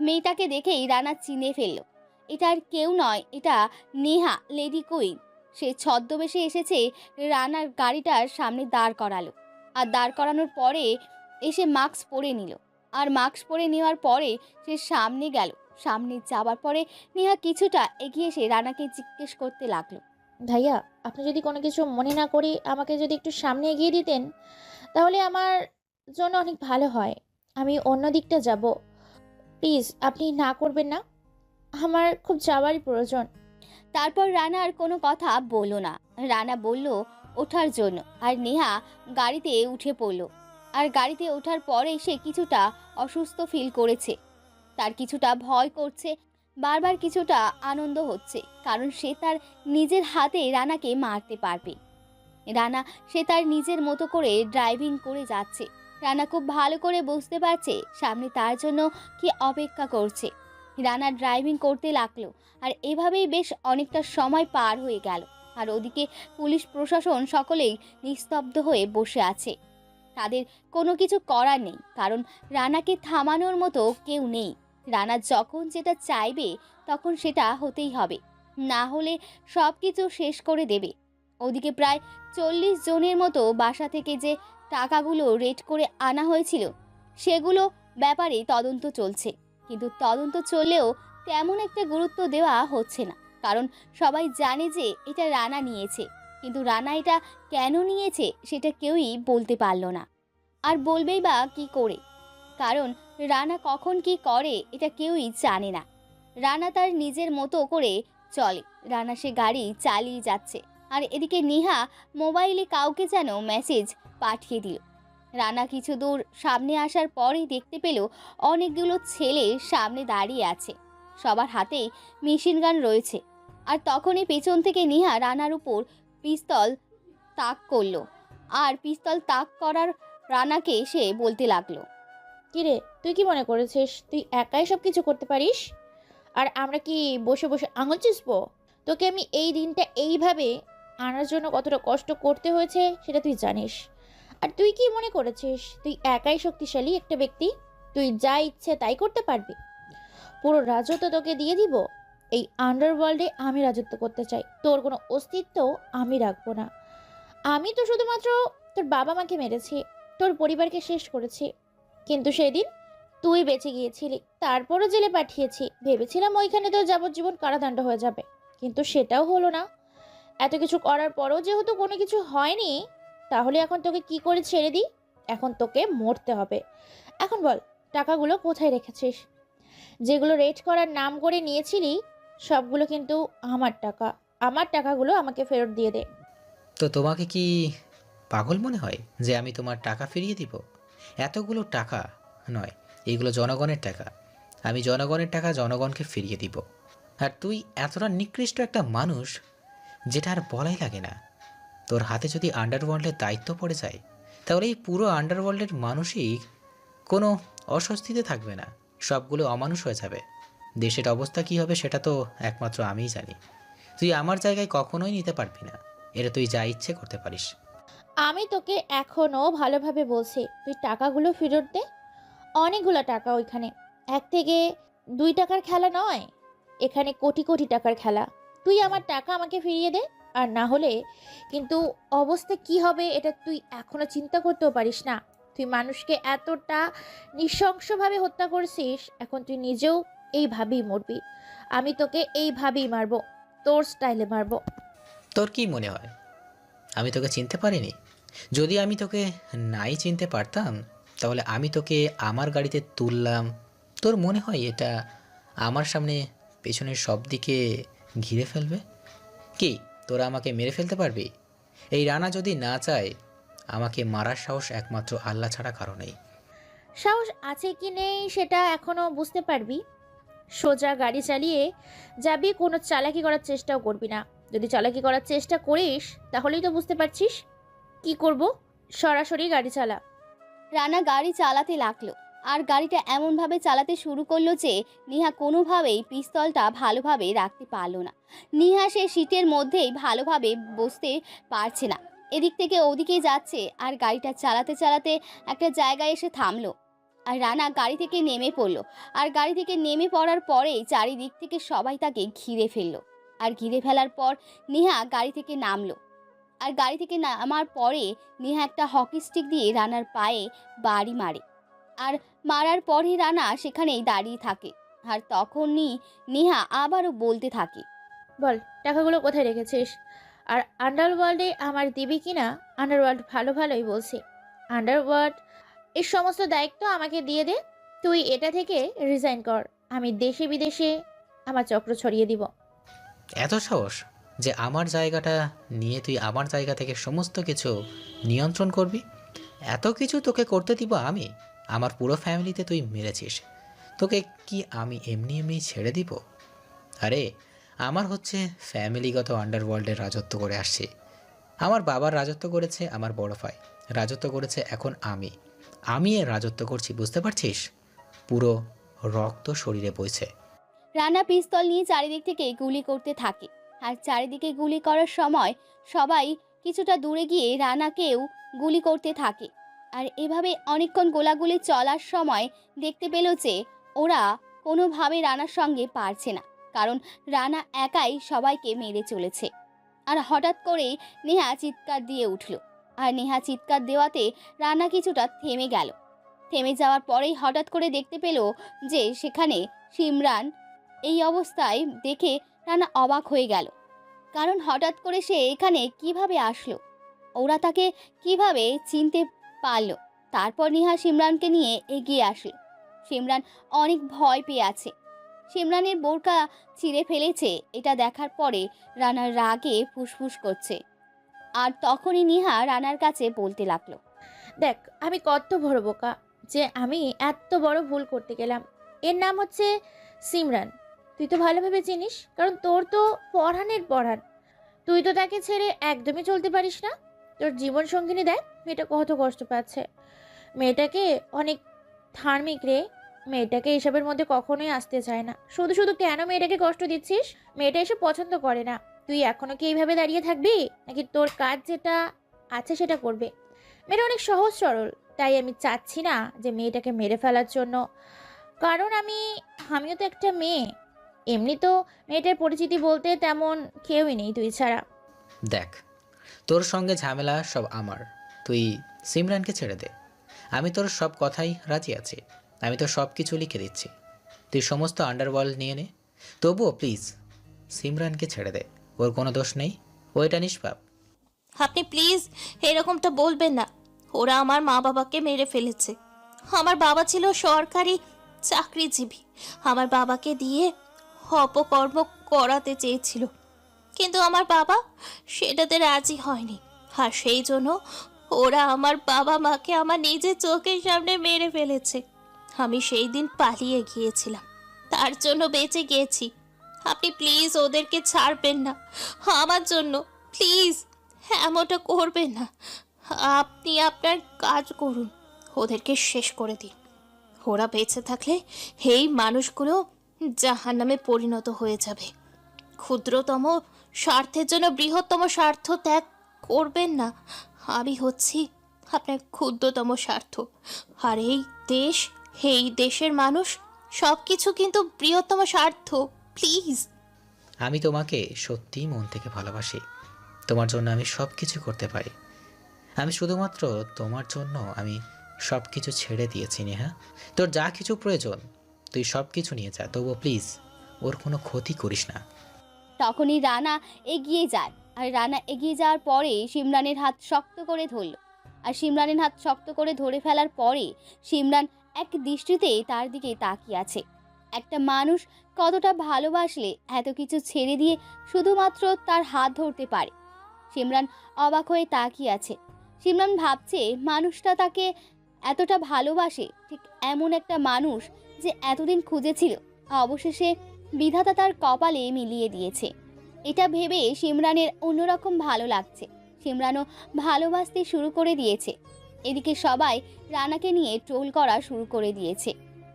মেয়েটাকে দেখেই রানা চিনে ফেলল, এটা আর কেউ নয়, এটা নেহা, লেডি কুইন। সে ছদ্মবেশে এসেছে, রানার গাড়িটার সামনে দাঁড় করালো, আর দাঁড় করানোর পরে এসে মাস্ক পরে নিল। আর মাস্ক পরে নেওয়ার পরে সে সামনে গেল। সামনে যাবার পরে নেহা কিছুটা এগিয়ে এসে রানাকে জিজ্ঞেস করতে লাগলো, ভাইয়া, আপনি যদি কোনো কিছু মনে না করি আমাকে যদি একটু সামনে এগিয়ে দিতেন তাহলে আমার জন্য অনেক ভালো হয়। আমি অন্য দিকটা যাব, প্লিজ আপনি না করবেন না, আমার খুব যাওয়ারই প্রয়োজন। তারপর রানা আর কোনো কথা বলল না। রানা বলল ওঠার জন্য, আর নেহা গাড়িতে উঠে পড়ল। আর গাড়িতে ওঠার পরে সে কিছুটা অসুস্থ ফিল করেছে, তার কিছুটা ভয় করছে, বারবার কিছুটা আনন্দ হচ্ছে, কারণ সে তার নিজের হাতে রানাকে মারতে পারবে। সে তার নিজের মতো করে ড্রাইভিং করে যাচ্ছে। রানা খুব ভালো করে বুঝতে পারছে সামনে তার জন্য কি অপেক্ষা করছে। রানা ড্রাইভিং করতে লাগলো, আর এভাবেই বেশ অনেকটা সময় পার হয়ে গেল। আর ওদিকে পুলিশ প্রশাসন সকলেই নিস্তব্ধ হয়ে বসে আছে। তাদের কোনো কিছু করার নেই, কারণ রানাকে থামানোর মতো কেউ নেই। রানা যখন যেটা চাইবে তখন সেটা হতেই হবে, না হলে সব কিছু শেষ করে দেবে। ওদিকে প্রায় 40 জনের মতো বাসা থেকে যে টাকাগুলো রেড করে আনা হয়েছিল সেগুলো ব্যাপারে তদন্ত চলছে, কিন্তু তদন্ত চললেও তেমন একটা গুরুত্ব দেওয়া হচ্ছে না, কারণ সবাই জানে যে এটা রানা নিয়েছে, কিন্তু রানা এটা কেন নিয়েছে সেটা কেউই বলতে পারল না। আর বলবেই বা কি করে? কারণ রানা কখন কি করে এটা কেউই জানে না। রানা তার নিজের মতো করে চলে। রানা সে গাড়ি চালিয়ে যাচ্ছে, আর এদিকে নিহা মোবাইলে কাউকে যেন মেসেজ পাঠিয়ে দিল। রানা কিছু দূর সামনে আসার পরেই দেখতে পেল অনেকগুলো ছেলে সামনে দাঁড়িয়ে আছে, সবার হাতেই মেশিন গান রয়েছে। আর তখনই পেছন থেকে নিহা রানার উপর পিস্তল তাক করলো, আর পিস্তল তাক করার রানাকে সে বলতে লাগলো, কিরে, তুই কি মনে করেছিস তুই একাই সব কিছু করতে পারিস? আর আমরা কি বসে বসে আঙুল চুষবো? তোকে আমি এই দিনটা এইভাবে আনার জন্য কতটা কষ্ট করতে হয়েছে সেটা তুই জানিস। আর তুই কি মনে করেছিস তুই একাই শক্তিশালী একটা ব্যক্তি? তুই যা ইচ্ছে তাই করতে পারবি? পুরো রাজত্ব তোকে দিয়ে দিব। এই আন্ডারওয়ার্ল্ডে আমি রাজত্ব করতে চাই, তোর কোনো অস্তিত্ব আমি রাখবো না। আমি তো শুধুমাত্র তোর বাবা মাকে মেরেছি, তোর পরিবারকে শেষ করেছি, কিন্তু সেদিন তুই বেঁচে গিয়েছিলি, তারপরও জেলে পাঠিয়েছি। ভেবেছিলাম ওইখানে তোর যাবজ্জীবন কারাদণ্ড হয়ে যাবে, কিন্তু সেটাও হলো না। এত কিছু করার পরও যেহেতু কোনো কিছু হয়নি, তাহলে এখন তোকে কি করে ছেড়ে দিই? এখন তোকে মরতে হবে। এখন বল, টাকাগুলো কোথায় রেখেছিস? যেগুলো রেড করার নাম করে নিয়েছিলি সবগুলো কিন্তু আমার টাকা। আমার টাকাগুলো আমাকে ফেরত দিয়ে দে। তো তোমাকে কি পাগল মনে হয় যে আমি তোমার টাকা ফিরিয়ে দিব? এতগুলো টাকা নয়, এগুলো জনগণের টাকা। আমি জনগণের টাকা জনগণকে ফিরিয়ে দিব। আর তুই এতটা নিকৃষ্ট একটা মানুষ যেটা আর বলাই লাগে না। তোর হাতে যদি আন্ডারওয়ার্ল্ডের দায়িত্ব পড়ে যায়, তাহলে এই পুরো আন্ডারওয়ার্ল্ডের মানুষই কোনো অস্বস্তিতে থাকবে না, সবগুলো অমানুষ হয়ে যাবে। দেশের অবস্থা কী হবে সেটা তো একমাত্র আমিই জানি। তুই আমার জায়গায় কখনোই নিতে পারবি না। এটা তুই যা ইচ্ছে করতে পারিস। আমি তোকে এখনো ভালোভাবে বলছি, তুই টাকাগুলো ফেরত দে। অনেকগুলো টাকা ওইখানে, 1 থেকে 2 টাকার খেলা নয়, এখানে কোটি কোটি টাকার খেলা। তুই আমার টাকা আমাকে ফিরিয়ে দে, আর না হলে কিন্তু অবস্থা কি হবে এটা তুই এখনো চিন্তা করতেও পারিস না। তুই মানুষকে এতটা নৃশংসভাবে হত্যা করছিস, এখন তুই নিজেও এইভাবেই মরবি। আমি তোকে এইভাবেই মারবো, তোর স্টাইলে মারবো। তোর কি মনে হয় আমি তোকে চিনতে পারিনি? যদি আমি তোকে নাই চিনতে পারতাম, তাহলে আমি তোকে আমার গাড়িতে তুললাম। তোর মনে হয় এটা আমার সামনে পেছনের সব দিকে ঘিরে ফেলবে? কি তোরা আমাকে মেরে ফেলতে পারবি? এই রানা যদি না চায়, আমাকে মারার সাহস একমাত্র আল্লাহ ছাড়া কারো নেই। সাহস আছে কি নেই সেটা এখনো বুঝতে পারবি। সোজা গাড়ি চালিয়ে যাবি, কোনো চালাকি করার চেষ্টাও করবি না। যদি চালাকি করার চেষ্টা করিস তাহলেই তো বুঝতে পারছিস কি করব। সরাসরি গাড়ি চালা। রানা গাড়ি চালাতে লাগলো, আর গাড়িটা এমনভাবে চালাতে শুরু করলো যে নিহা কোনোভাবেই পিস্তলটা ভালোভাবে রাখতে পারলো না। নিহা সে সিটের মধ্যেই ভালোভাবে বসতে পারছে না, এদিক থেকে ওদিকে যাচ্ছে। আর গাড়িটা চালাতে চালাতে একটা জায়গায় এসে থামলো, আর রানা গাড়ি থেকে নেমে পড়লো। আর গাড়ি থেকে নেমে পড়ার পরেই চারিদিক থেকে সবাই তাকে ঘিরে ফেললো। আর ঘিরে ফেলার পর নিহা গাড়ি থেকে নামলো, আর গাড়ি থেকে নামার পরে নেহা একটা হকি স্টিক দিয়ে রানার পায়ে বাড়ি মারে। আর মারার পরে রানা সেখানেই দাঁড়িয়ে থাকে। আর তখনই নেহা আবারও বলতে থাকে, বল, টাকাগুলো কোথায় রেখেছিস? আর আন্ডারওয়ার্ল্ডে আমার দিবি কি না? আন্ডারওয়ার্ল্ড ভালো ভালোই বলছি। আন্ডারওয়ার্ল্ড এর সমস্ত দায়িত্ব আমাকে দিয়ে দে। তুই এটা থেকে রিজাইন কর, আমি দেশে বিদেশে আমার চক্র ছড়িয়ে দিব। এত সাহস যে আমার জায়গাটা নিয়ে তুই আমার জায়গা থেকে সমস্ত কিছু নিয়ন্ত্রণ করবি? এত কিছু তোকে করতে দিব আমি? আমার পুরো ফ্যামিলিতে তুই মেরেছিস, তোকে কি আমি এমনি এমনি ছেড়ে দিব? আরে আমার হচ্ছে ফ্যামিলিগত আন্ডারওয়ার্ল্ডের রাজত্ব করে আসছি। আমার বাবার রাজত্ব করেছে আমার বড় ভাই, রাজত্ব করেছে এখন আমি এর রাজত্ব করছি, বুঝতে পারছিস? পুরো রক্ত শরীরে বইছে। রানা পিস্তল নিয়ে চারিদিক থেকে গুলি করতে থাকে। আর চারিদিকে গুলি করার সময় সবাই কিছুটা দূরে গিয়ে রানাকেও গুলি করতে থাকে। আর এভাবে অনেকক্ষণ গোলাগুলি চলার সময় দেখতে পেল যে ওরা কোনোভাবে রানার সঙ্গে পারছে না, কারণ রানা একাই সবাইকে মেরে চলেছে। আর হঠাৎ করেই নেহা চিৎকার দিয়ে উঠল। আর নেহা চিৎকার দেওয়াতে রানা কিছুটা থেমে গেল। থেমে যাওয়ার পরেই হঠাৎ করে দেখতে পেল যে সেখানে সিমরান। এই অবস্থায় দেখে রানা অবাক হয়ে গেল, কারণ হঠাৎ করে সে এখানে কিভাবে আসলো, ওরা তাকে কিভাবে চিনতে পারলো। তারপর নিহা সিমরানকে নিয়ে এগিয়ে আসে। সিমরান অনেক ভয় পেয়ে আছে। সিমরানের বোরকা ছিঁড়ে ফেলেছে এটা দেখার পরে রানার রাগে ফুসফুস করছে। আর তখনই নিহা রানার কাছে বলতে লাগলো, দেখ আমি কত বড় বোকা যে আমি এত বড় ভুল করতে গেলাম। এর নাম হচ্ছে সিমরান। তুই তো ভালোভাবে চিনিস, কারণ তোর তো পড়ানের পড়ান। তুই তো তাকে ছেড়ে একদমই চলতে পারিস না। তোর জীবন সঙ্গিনী দেখ মেয়েটা কত কষ্ট পাচ্ছে। মেয়েটাকে অনেক ধার্মিক রে। মেয়েটাকে এসবের মধ্যে কখনোই আসতে চায় না। শুধু শুধু কেন মেয়েটাকে কষ্ট দিচ্ছিস? মেয়েটা এসব পছন্দ করে না। তুই এখনো কি এইভাবে দাঁড়িয়ে থাকবি, নাকি তোর কাজ যেটা আছে সেটা করবে? মেয়েটা অনেক সহজ সরল, তাই আমি চাচ্ছি না যে মেয়েটাকে মেরে ফেলার জন্য। কারণ আমিও তো একটা মেয়ে। এমনি তো মেয়েটার পরিচিতি বলতে তেমন কেউই নেই তুই ছাড়া। দেখ, তোর সঙ্গে ঝামেলা সব আমার। তুই সিমরানকে ছেড়ে দে। আমি তোর সব কথাই রাজি আছি। আমি তো সব কিছু লিখে দিচ্ছি। তুই সমস্ত আন্ডারওয়ার্ল্ড নিয়ে নে। তবুও প্লিজ সিমরানকে ছেড়ে দে। ওর কোনো দোষ নেই, ও এটা নিষ্পাপ। আপনি প্লিজ এরকমটা বলবেন না। ওরা আমার মা বাবাকে মেরে ফেলেছে। আমার বাবা ছিল সরকারি চাকরিজীবী। আমার বাবাকে দিয়ে অপকর্ম করাতে চেয়েছিল, কিন্তু আমার বাবা সেটাতে রাজি হয়নি। আর সেই জন্য ওরা আমার বাবা মাকে আমার নিজের চোখের সামনে মেরে ফেলেছে। আমি সেই দিন পালিয়ে গিয়েছিলাম, তার জন্য বেঁচে গিয়েছি। আপনি প্লিজ ওদেরকে ছাড়বেন না আমার জন্য। প্লিজ এমনটা করবেন না। আপনি আপনার কাজ করুন, ওদেরকে শেষ করে দিন। ওরা বেঁচে থাকলে এই মানুষগুলো জাহান্নামে পরিণত হয়ে যাবে। ক্ষুদ্রতম স্বার্থের জন্য বৃহত্তম স্বার্থ ত্যাগ করবেন না। আমি হচ্ছি আপনার ক্ষুদ্রতম স্বার্থ। আর এই দেশের মানুষ সব কিছু কিন্তু বৃহত্তম স্বার্থ। প্লিজ। আমি তোমাকে সত্যিই মন থেকে ভালোবাসি। তোমার জন্য আমি সব কিছু করতে পারি। আমি শুধুমাত্র তোমার জন্য আমি সব কিছু ছেড়ে দিয়েছি নেহা। তোর যা কিছু প্রয়োজন তুই সব কিছু নিয়ে যা, তবুও প্লিজ ওর কোনো ক্ষতি করিস না। তখনই রানা এগিয়ে যায়। আর রানা এগিয়ে যাওয়ার পরে সিমরানের হাত শক্ত করে ধরল। আর সিমরানের হাত শক্ত করে ধরে ফেলার পরে সিমরান এক দৃষ্টিতে তার দিকে তাকিয়ে আছে। একটা মানুষ কতটা ভালোবাসলে এত কিছু ছেড়ে দিয়ে শুধুমাত্র তার হাত ধরতে পারে। সিমরান অবাক হয়ে তাকিয়ে আছে। সিমরান ভাবছে মানুষটা তাকে এতটা ভালোবাসে, ঠিক এমন একটা মানুষ যে এতদিন খুঁজেছিল অবশেষে বিধাতা তার কপালে মিলিয়ে দিয়েছে। এটা ভেবে সিমরানের অন্যরকম ভালো লাগছে। সিমরানও ভালোবাসতে শুরু করে দিয়েছে। এদিকে সবাই রানাকে নিয়ে ট্রোল করা শুরু করে দিয়েছে,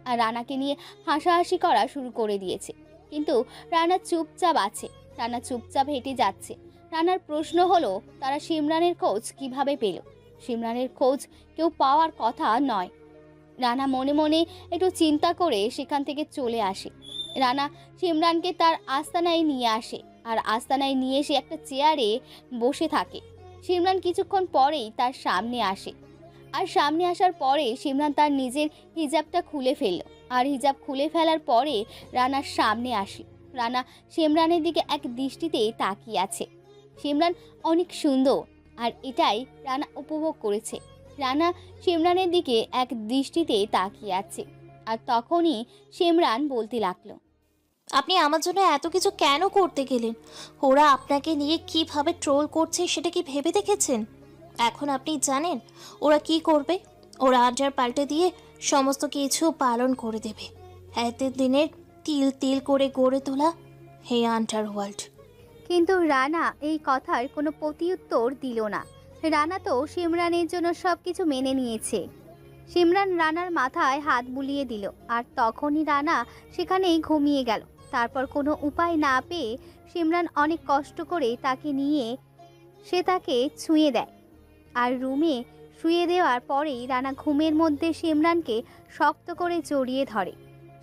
আর রানাকে নিয়ে হাসাহাসি করা শুরু করে দিয়েছে। কিন্তু রানা চুপচাপ আছে। রানা চুপচাপ হেঁটে যাচ্ছে। রানার প্রশ্ন হলো, তারা সিমরানের খোঁজ কিভাবে পেল? সিমরানের খোঁজ কেউ পাওয়ার কথা নয়। রানা মনে মনে একটু চিন্তা করে সেখান থেকে চলে আসে। রানা সিমরানকে তার আস্তানায় নিয়ে আসে, আর আস্তানায় নিয়ে এসে একটা চেয়ারে বসে থাকে। সিমরান কিছুক্ষণ পরেই তার সামনে আসে। আর সামনে আসার পরে সিমরান তার নিজের হিজাবটা খুলে ফেলল। আর হিজাব খুলে ফেলার পরে রানার সামনে আসে। রানা সিমরানের দিকে এক দৃষ্টিতে তাকিয়ে আছে। সিমরান অনেক সুন্দর, আর এটাই রানা উপভোগ করেছে। রানা সিমরানের দিকে এক দৃষ্টিতে তাকিয়ে আছে। আর তখনই সিমরান বলতে লাগলো, আপনি আমার জন্য এত কিছু কেন করতে গেলেন? ওরা আপনাকে নিয়ে কিভাবে ট্রোল করছে সেটা কি ভেবে দেখেছেন? এখন আপনি জানেন ওরা কি করবে? ওরা আড্ডার পাল্টে দিয়ে সমস্ত কিছু পালন করে দেবে। এত দিনের তিল তিল করে গড়ে তোলা এই আন্ডারওয়ার্ল্ড। কিন্তু রানা এই কথার কোনো প্রতিউত্তর দিল না। রানা তো সিমরানের জন্য সব কিছু মেনে নিয়েছে। সিমরান রানার মাথায় হাত বুলিয়ে দিল, আর তখনই রানা সেখানেই ঘুমিয়ে গেল। তারপর কোনো উপায় না পেয়ে সিমরান অনেক কষ্ট করে তাকে নিয়ে তাকে ছুঁয়ে দেয়। আর রুমে শুয়ে দেওয়ার পরেই রানা ঘুমের মধ্যে সিমরানকে শক্ত করে জড়িয়ে ধরে।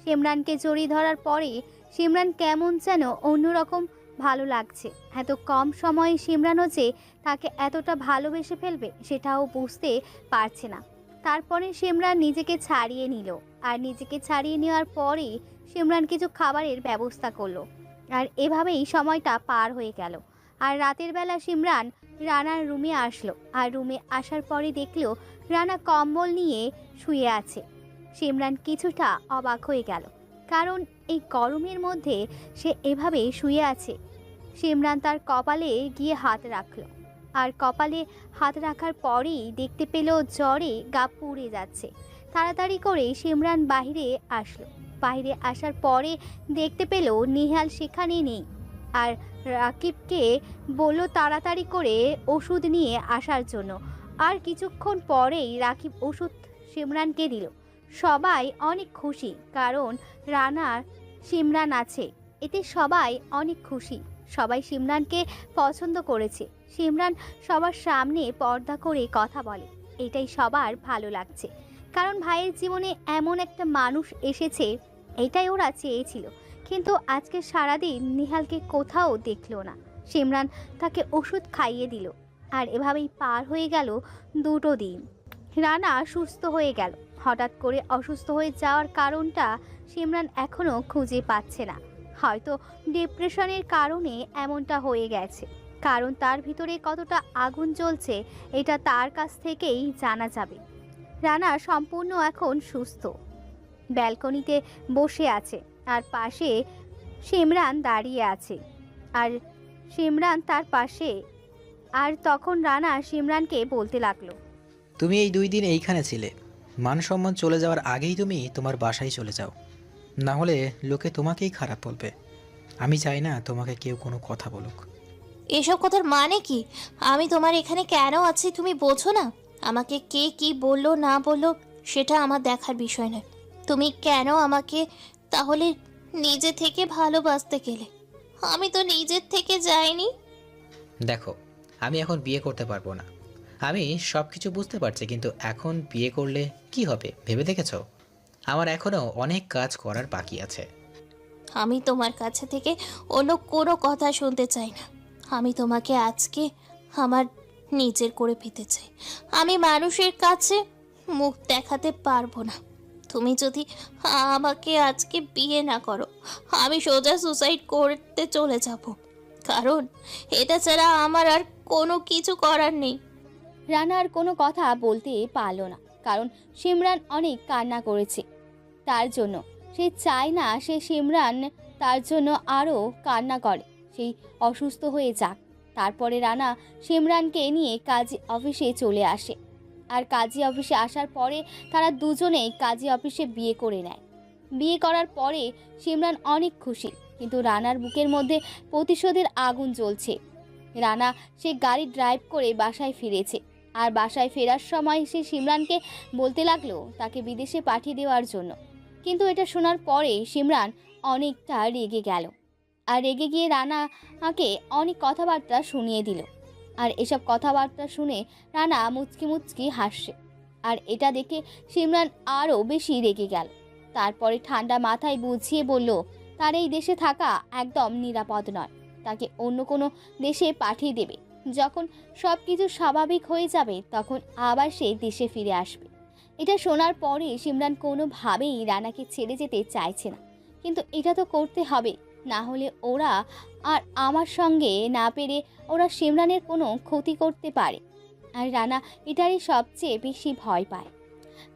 সিমরানকে জড়িয়ে ধরার পরে সিমরান কেমন যেন অন্যরকম ভালো লাগছে। এত কম সময়ে সিমরানও যে তাকে এতটা ভালোবেসে ফেলবে সেটাও বুঝতে পারছে না। তারপরে সিমরান নিজেকে ছাড়িয়ে নিল। আর নিজেকে ছাড়িয়ে নেওয়ার পরেই সিমরান কিছু খাবারের ব্যবস্থা করলো। আর এভাবেই সময়টা পার হয়ে গেল। আর রাতের বেলা সিমরান রানার রুমে আসলো আর রুমে আসার পরে দেখলো রানা কম্বল নিয়ে শুয়ে আছে। সিমরান কিছুটা অবাক হয়ে গেল, কারণ এই গরমের মধ্যে সে এভাবে শুয়ে আছে। সিমরান তার কপালে গিয়ে হাত রাখলো, আর কপালে হাত রাখার পরেই দেখতে পেল জ্বরে গা পুড়ে যাচ্ছে। তাড়াতাড়ি করে সিমরান বাইরে আসলো। বাইরে আসার পরে দেখতে পেল নিহাল সেখানে নেই, আর রাকিবকে বলল তাড়াতাড়ি করে ওষুধ নিয়ে আসার জন্য। আর কিছুক্ষণ পরেই রাকিব ওষুধ সিমরানকে দিল। সবাই অনেক খুশি, কারণ রানার সিমরান আছে, এতে সবাই অনেক খুশি। সবাই সিমরানকে পছন্দ করেছে। সিমরান সবার সামনে পর্দা করে কথা বলে, এটাই সবার ভালো লাগছে, কারণ ভাইয়ের জীবনে এমন একটা মানুষ এসেছে, এটাই ওরা চেয়েছিল। কিন্তু আজকে সারাদিন নিহালকে কোথাও দেখলো না। সিমরান তাকে ওষুধ খাইয়ে দিল, আর এভাবেই পার হয়ে গেল 2 দিন। রানা সুস্থ হয়ে গেল। হঠাৎ করে অসুস্থ হয়ে যাওয়ার কারণটা সিমরান এখনও খুঁজে পাচ্ছে না। হয়তো ডিপ্রেশনের কারণে এমনটা হয়ে গেছে, কারণ তার ভিতরে কতটা আগুন জ্বলছে এটা তার কাছ থেকেই জানা যাবে। রানা সম্পূর্ণ এখন সুস্থ। ব্যালকনিতে বসে আছে, আর পাশে সিমরান দাঁড়িয়ে আছে, আর সিমরান তার পাশে। আর তখন রানা সিমরানকে বলতে লাগলো, তুমি এই 2 দিন এইখানে ছিলে, মান সম্মান চলে যাওয়ার আগেই তুমি তোমার বাসায় চলে যাও, না হলে লোকে তোমাকেই খারাপ বলবে। আমি চাই না তোমাকে কেউ কোনো কথা বলুক। এসব কথার মানে কি? আমি তোমার এখানে কেন আছি তুমি বোঝো না? আমাকে কে কি বললো না বললো সেটা আমার দেখার বিষয় নয়। তুমি কেন আমাকে তাহলে নিজে থেকে ভালোবাসতে গেলে? আমি তো নিজের থেকে যাইনি। দেখো, আমি এখন বিয়ে করতে পারবো না, আমি সব কিছু বুঝতে পারছি, কিন্তু এখন বিয়ে করলে কি হবে ভেবে দেখেছো? আমার এখনও অনেক কাজ করার বাকি আছে। আমি তোমার কাছে থেকে অন্য কোনো কথা শুনতে চাই না। আমি তোমাকে আজকে আমার নিজের করে পেতে চাই। আমি মানুষের কাছে মুখ দেখাতে পারবো না। তুমি যদি আমাকে আজকে বিয়ে না করো, আমি সোজা সুসাইড করতে চলে যাব, কারণ এটা ছাড়া আমার আর কোনো কিছু করার নেই। রানা আর কোনো কথা বলতে পারল না, কারণ সিমরান অনেক কান্না করেছে তার জন্য। সে চায় না সিমরান তার জন্য আরও কান্না করে, সেই অসুস্থ হয়ে যাক। তারপরে রানা সিমরানকে নিয়ে কাজী অফিসে চলে আসে, আর কাজী অফিসে আসার পরে তারা দুজনেই কাজী অফিসে বিয়ে করে নেয়। বিয়ে করার পরে সিমরান অনেক খুশি, কিন্তু রানার বুকের মধ্যে প্রতিশোধের আগুন জ্বলছে। রানা সে গাড়ি ড্রাইভ করে বাসায় ফিরেছে, আর বাসায় ফেরার সময় সে সিমরানকে বলতে লাগলো তাকে বিদেশে পাঠিয়ে দেওয়ার জন্য। কিন্তু এটা শোনার পরে সিমরান অনেকটা রেগে গেল, আর রেগে গিয়ে রানাকে অনেক কথাবার্তা শুনিয়ে দিল। আর এসব কথাবার্তা শুনে রানা মুচকি মুচকি হাসছে, আর এটা দেখে সিমরান আরও বেশি রেগে গেল। তারপরে ঠান্ডা মাথায় বুঝিয়ে বলল তার এই দেশে থাকা একদম নিরাপদ নয়, তাকে অন্য কোনো দেশে পাঠিয়ে দেবে। যখন সব কিছু স্বাভাবিক হয়ে যাবে তখন আবার সে দেশে ফিরে আসবে। এটা শোনার পরে সিমরান কোনোভাবেই রানাকে ছেড়ে যেতে চাইছে না, কিন্তু এটা তো করতে হবে, না হলে ওরা আর আমার সঙ্গে না পেরে ওরা সিমরানের কোনো ক্ষতি করতে পারে। আর রানা এটারই সবচেয়ে বেশি ভয় পায়।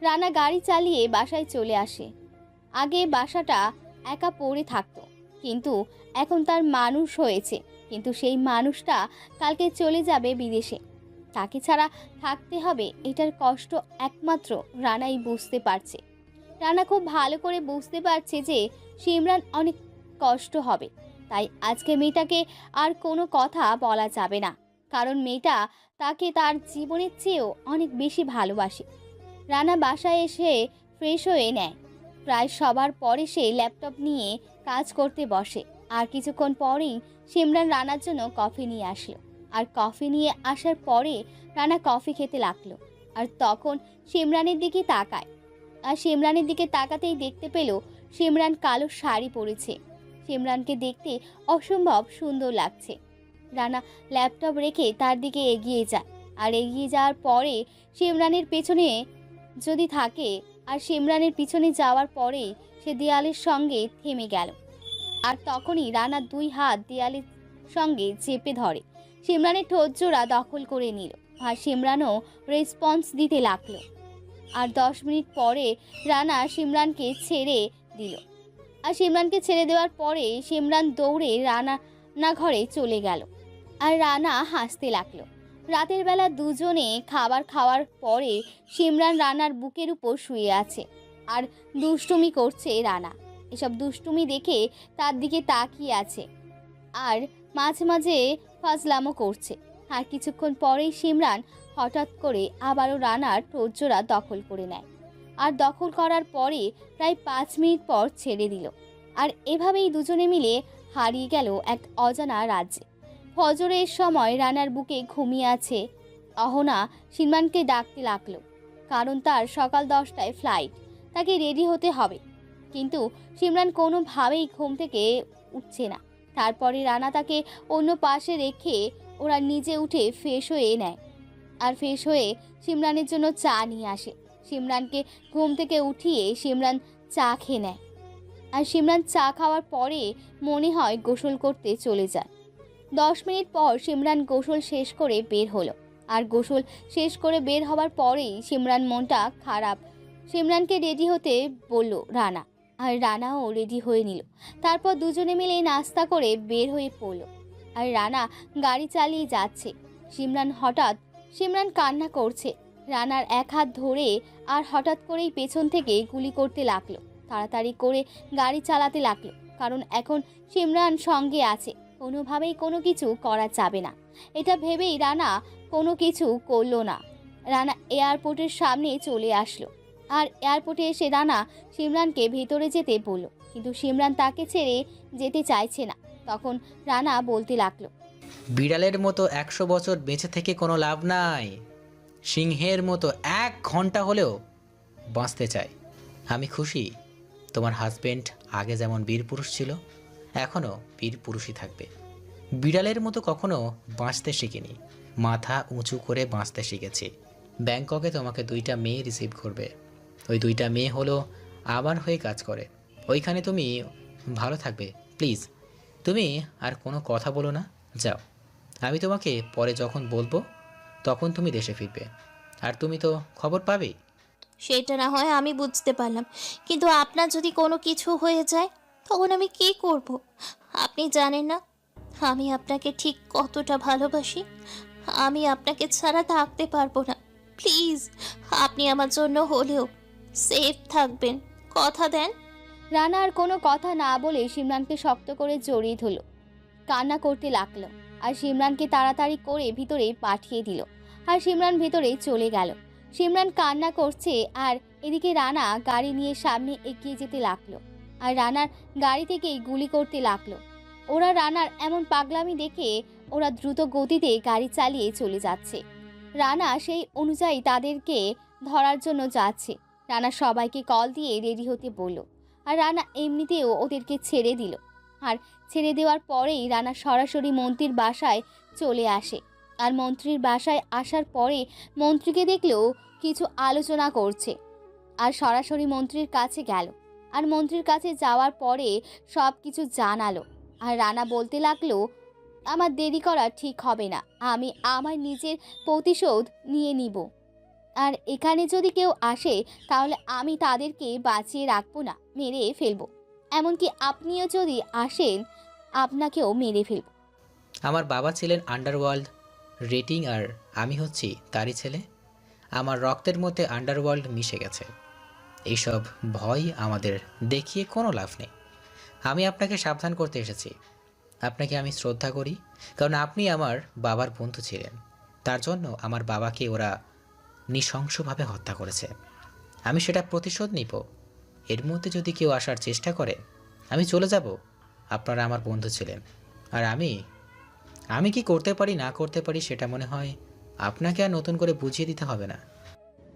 রানা গাড়ি চালিয়ে বাসায় চলে আসে। আগে বাসাটা একা পড়ে থাকতো, কিন্তু এখন তার মানুষ হয়েছে। কিন্তু সেই মানুষটা কালকে চলে যাবে বিদেশে, তাকে ছাড়া থাকতে হবে, এটার কষ্ট একমাত্র রানাই বুঝতে পারছে। রানা খুব ভালো করে বুঝতে পারছে যে সিমরান অনেক কষ্ট হবে, তাই আজকে মেয়েটাকে আর কোনো কথা বলা যাবে না, কারণ মেয়েটা তাকে তার জীবনের চেয়েও অনেক বেশি ভালোবাসে। রানা বাসায় এসে ফ্রেশ হয়ে নেয়। প্রায় সবার পরে সে ল্যাপটপ নিয়ে কাজ করতে বসে। আর কিছুক্ষণ পরেই সিমরান রানার জন্য কফি নিয়ে আসলো, আর কফি নিয়ে আসার পরে রানা কফি খেতে লাগলো। আর তখন সিমরানের দিকে তাকায়, আর সিমরানের দিকে তাকাতেই দেখতে পেল সিমরান কালো শাড়ি পরেছে। সিমরানকে দেখতে অসম্ভব সুন্দর লাগছে। রানা ল্যাপটপ রেখে তার দিকে এগিয়ে যায়, আর এগিয়ে যাওয়ার পরে সিমরানের পেছনে যদি থাকে, আর সিমরানের পিছনে যাওয়ার পরেই সে দেয়ালের সঙ্গে থেমে গেল। আর তখনই রানা 2 হাত দেয়ালের সঙ্গে চেপে ধরে। সিমরানের ঠোঁটজোড়া দখল করে নিল আর সিমরানও রেসপন্স দিতে লাগলো। আর 10 মিনিট পরে রানা সিমরানকে ছেড়ে দিল। আর সিমরানকে ছেড়ে দেওয়ার পরে সিমরান দৌড়ে রান্না ঘরে চলে গেল। আর রানা হাসতে লাগলো। রাতের বেলা দুজনে খাবার খাওয়ার পরে সিমরান রানার বুকের উপর শুয়ে আছে আর দুষ্টুমি করছে রানা। এসব দুষ্টুমি দেখে তার দিকে তাকিয়ে আছে আর মাঝে মাঝে ফাজলামো করছে। আর কিছুক্ষণ পরেই সিমরান হঠাৎ করে আবারও রানার ঠোঁটজোড়া দখল করে নেয়। আর দখল করার পরে প্রায় 5 মিনিট পর ছেড়ে দিল। আর এভাবেই দুজনে মিলে হারিয়ে গেল এক অজানা রাজ্যে। ফজরের সময় রানার বুকে ঘুমিয়ে আছে অহনা সিমরানকে ডাকতে লাগলো, কারণ তার সকাল 10টায় ফ্লাইট, তাকে রেডি হতে হবে। কিন্তু সিমরান কোনোভাবেই ঘুম থেকে উঠছে না। তারপরে রানা তাকে অন্য পাশে রেখে ওরা নিজে উঠে ফ্রেশ হয়ে নেয় আর ফ্রেশ হয়ে সিমরানের জন্য চা নিয়ে আসে। সিমরানকে ঘুম থেকে উঠিয়ে সিমরান চা খেয়ে নেয়। আর সিমরান চা খাওয়ার পরে মনে হয় গোসল করতে চলে যায়। 10 মিনিট পর সিমরান গোসল শেষ করে বের হলো। আর গোসল শেষ করে বের হওয়ার পরেই সিমরান মনটা খারাপ। সিমরানকে রেডি হতে বলল রানা, আর রানাও রেডি হয়ে নিল। তারপর দুজনে মিলে নাস্তা করে বের হয়ে পড়ল। আর রানা গাড়ি চালিয়ে যাচ্ছে। সিমরান কান্না করছে। রানার এক হাত ধরে আর হঠাৎ করেই পেছন থেকে গুলি করতে লাগলো। তাড়াতাড়ি করে গাড়ি চালাতে লাগলো, কারণ এখন সিমরান সঙ্গে আছে, কোনোভাবেই কোনো কিছু করা যাবে না। এটা ভেবেই রানা কোনো কিছু করলো না। রানা এয়ারপোর্টের সামনে চলে আসলো। আর এয়ারপোর্টে এসে রানা সিমরানকে ভেতরে যেতে বলল, কিন্তু সিমরান তাকে ছেড়ে যেতে চাইছে না। তখন রানা বলতে লাগলো, বিড়ালের মতো 100 বছর বেঁচে থেকে কোনো লাভ নাই। সিংহের মতো 1 ঘন্টা হলেও বাঁচতে চাই। আমি খুশি তোমার হাজবেন্ড আগে যেমন বীর পুরুষ ছিল, এখনও বীর পুরুষই থাকবে। বিড়ালের মতো কখনো বাঁচতে শিখিনি, মাথা উঁচু করে বাঁচতে শিখেছি। ব্যাংককে তোমাকে 2টা মেয়ে রিসিভ করবে। ওই 2টা মেয়ে হলো আমার হয়ে কাজ করে। ওইখানে তুমি ভালো থাকবে। প্লিজ তুমি আর কোনো কথা বলো না, যাও। আমি তোমাকে পরে যখন বলবো তখন তুমি দেশে ফিরবে, আর তুমি তো খবর পাবেই। সেটা না হয় আমি বুঝতে পারলাম, কিন্তু আপনার যদি কোনো কিছু হয়ে যায় তখন আমি কি করব? আপনি জানেন না আমি আপনাকে ঠিক কতটা ভালোবাসি। আমি আপনাকে ছাড়া থাকতে পারবো না। প্লিজ আপনি আমার জন্য হলেও সেফ থাকবেন, কথা দেন। রানা আর কোনো কথা না বলে সিমরানকে শক্ত করে জড়িয়ে ধরল। কান্না করতে লাগলো। আর সিমরানকে তাড়াতাড়ি করে ভিতরে পাঠিয়ে দিল। আর সিমরান ভিতরে চলে গেল। সিমরান কান্না করছে আর এদিকে রানা গাড়ি নিয়ে সামনে এগিয়ে যেতে লাগলো। আর রানার গাড়ি থেকেই গুলি করতে লাগলো। ওরা রানার এমন পাগলামি দেখে ওরা দ্রুত গতিতে গাড়ি চালিয়ে চলে যাচ্ছে। রানা সেই অনুযায়ী তাদেরকে ধরার জন্য যাচ্ছে। রানা সবাইকে কল দিয়ে রেডি হতে বলল। আর রানা এমনিতেও ওদেরকে ছেড়ে দিল। আর ছেড়ে দেওয়ার পরেই রানা সরাসরি মন্ত্রীর বাসায় চলে আসে। আর মন্ত্রীর বাসায় আসার পরে মন্ত্রীকে দেখলেও কিছু আলোচনা করছে। আর সরাসরি মন্ত্রীর কাছে গেল। আর মন্ত্রীর কাছে যাওয়ার পরে সব কিছু জানালো। আর রানা বলতে লাগলো, আমার দেরি করা ঠিক হবে না, আমি আমার নিজের প্রতিশোধ নিয়ে নিব। আর এখানে যদি কেউ আসে তাহলে আমি তাদেরকে বাঁচিয়ে রাখবো না, মেরে ফেলবো। এমনকি আপনিও যদি আসেন আপনাকেও মেরে ফেলবো। আমার বাবা ছিলেন আন্ডারওয়ার্ল্ড রেটিং, আর আমি হচ্ছি তারই ছেলে। আমার রক্তের মধ্যে আন্ডারওয়ার্ল্ড মিশে গেছে। এইসব ভয় আমাদের দেখিয়ে কোনো লাভ নেই। আমি আপনাকে সাবধান করতে এসেছি। আপনাকে আমি শ্রদ্ধা করি, কারণ আপনি আমার বাবার বন্ধু ছিলেন। তার জন্য আমার বাবাকে ওরা নৃশংসভাবে হত্যা করেছে। আমি সেটা প্রতিশোধ নিব। এর মধ্যে যদি কেউ আসার চেষ্টা করে আমি চলে যাব। আপনারা আমার বন্ধু ছিলেন, আর আমি কি করতে পারি না করতে পারি সেটা মনে হয় আপনাকে আর নতুন করে বুঝিয়ে দিতে হবে না।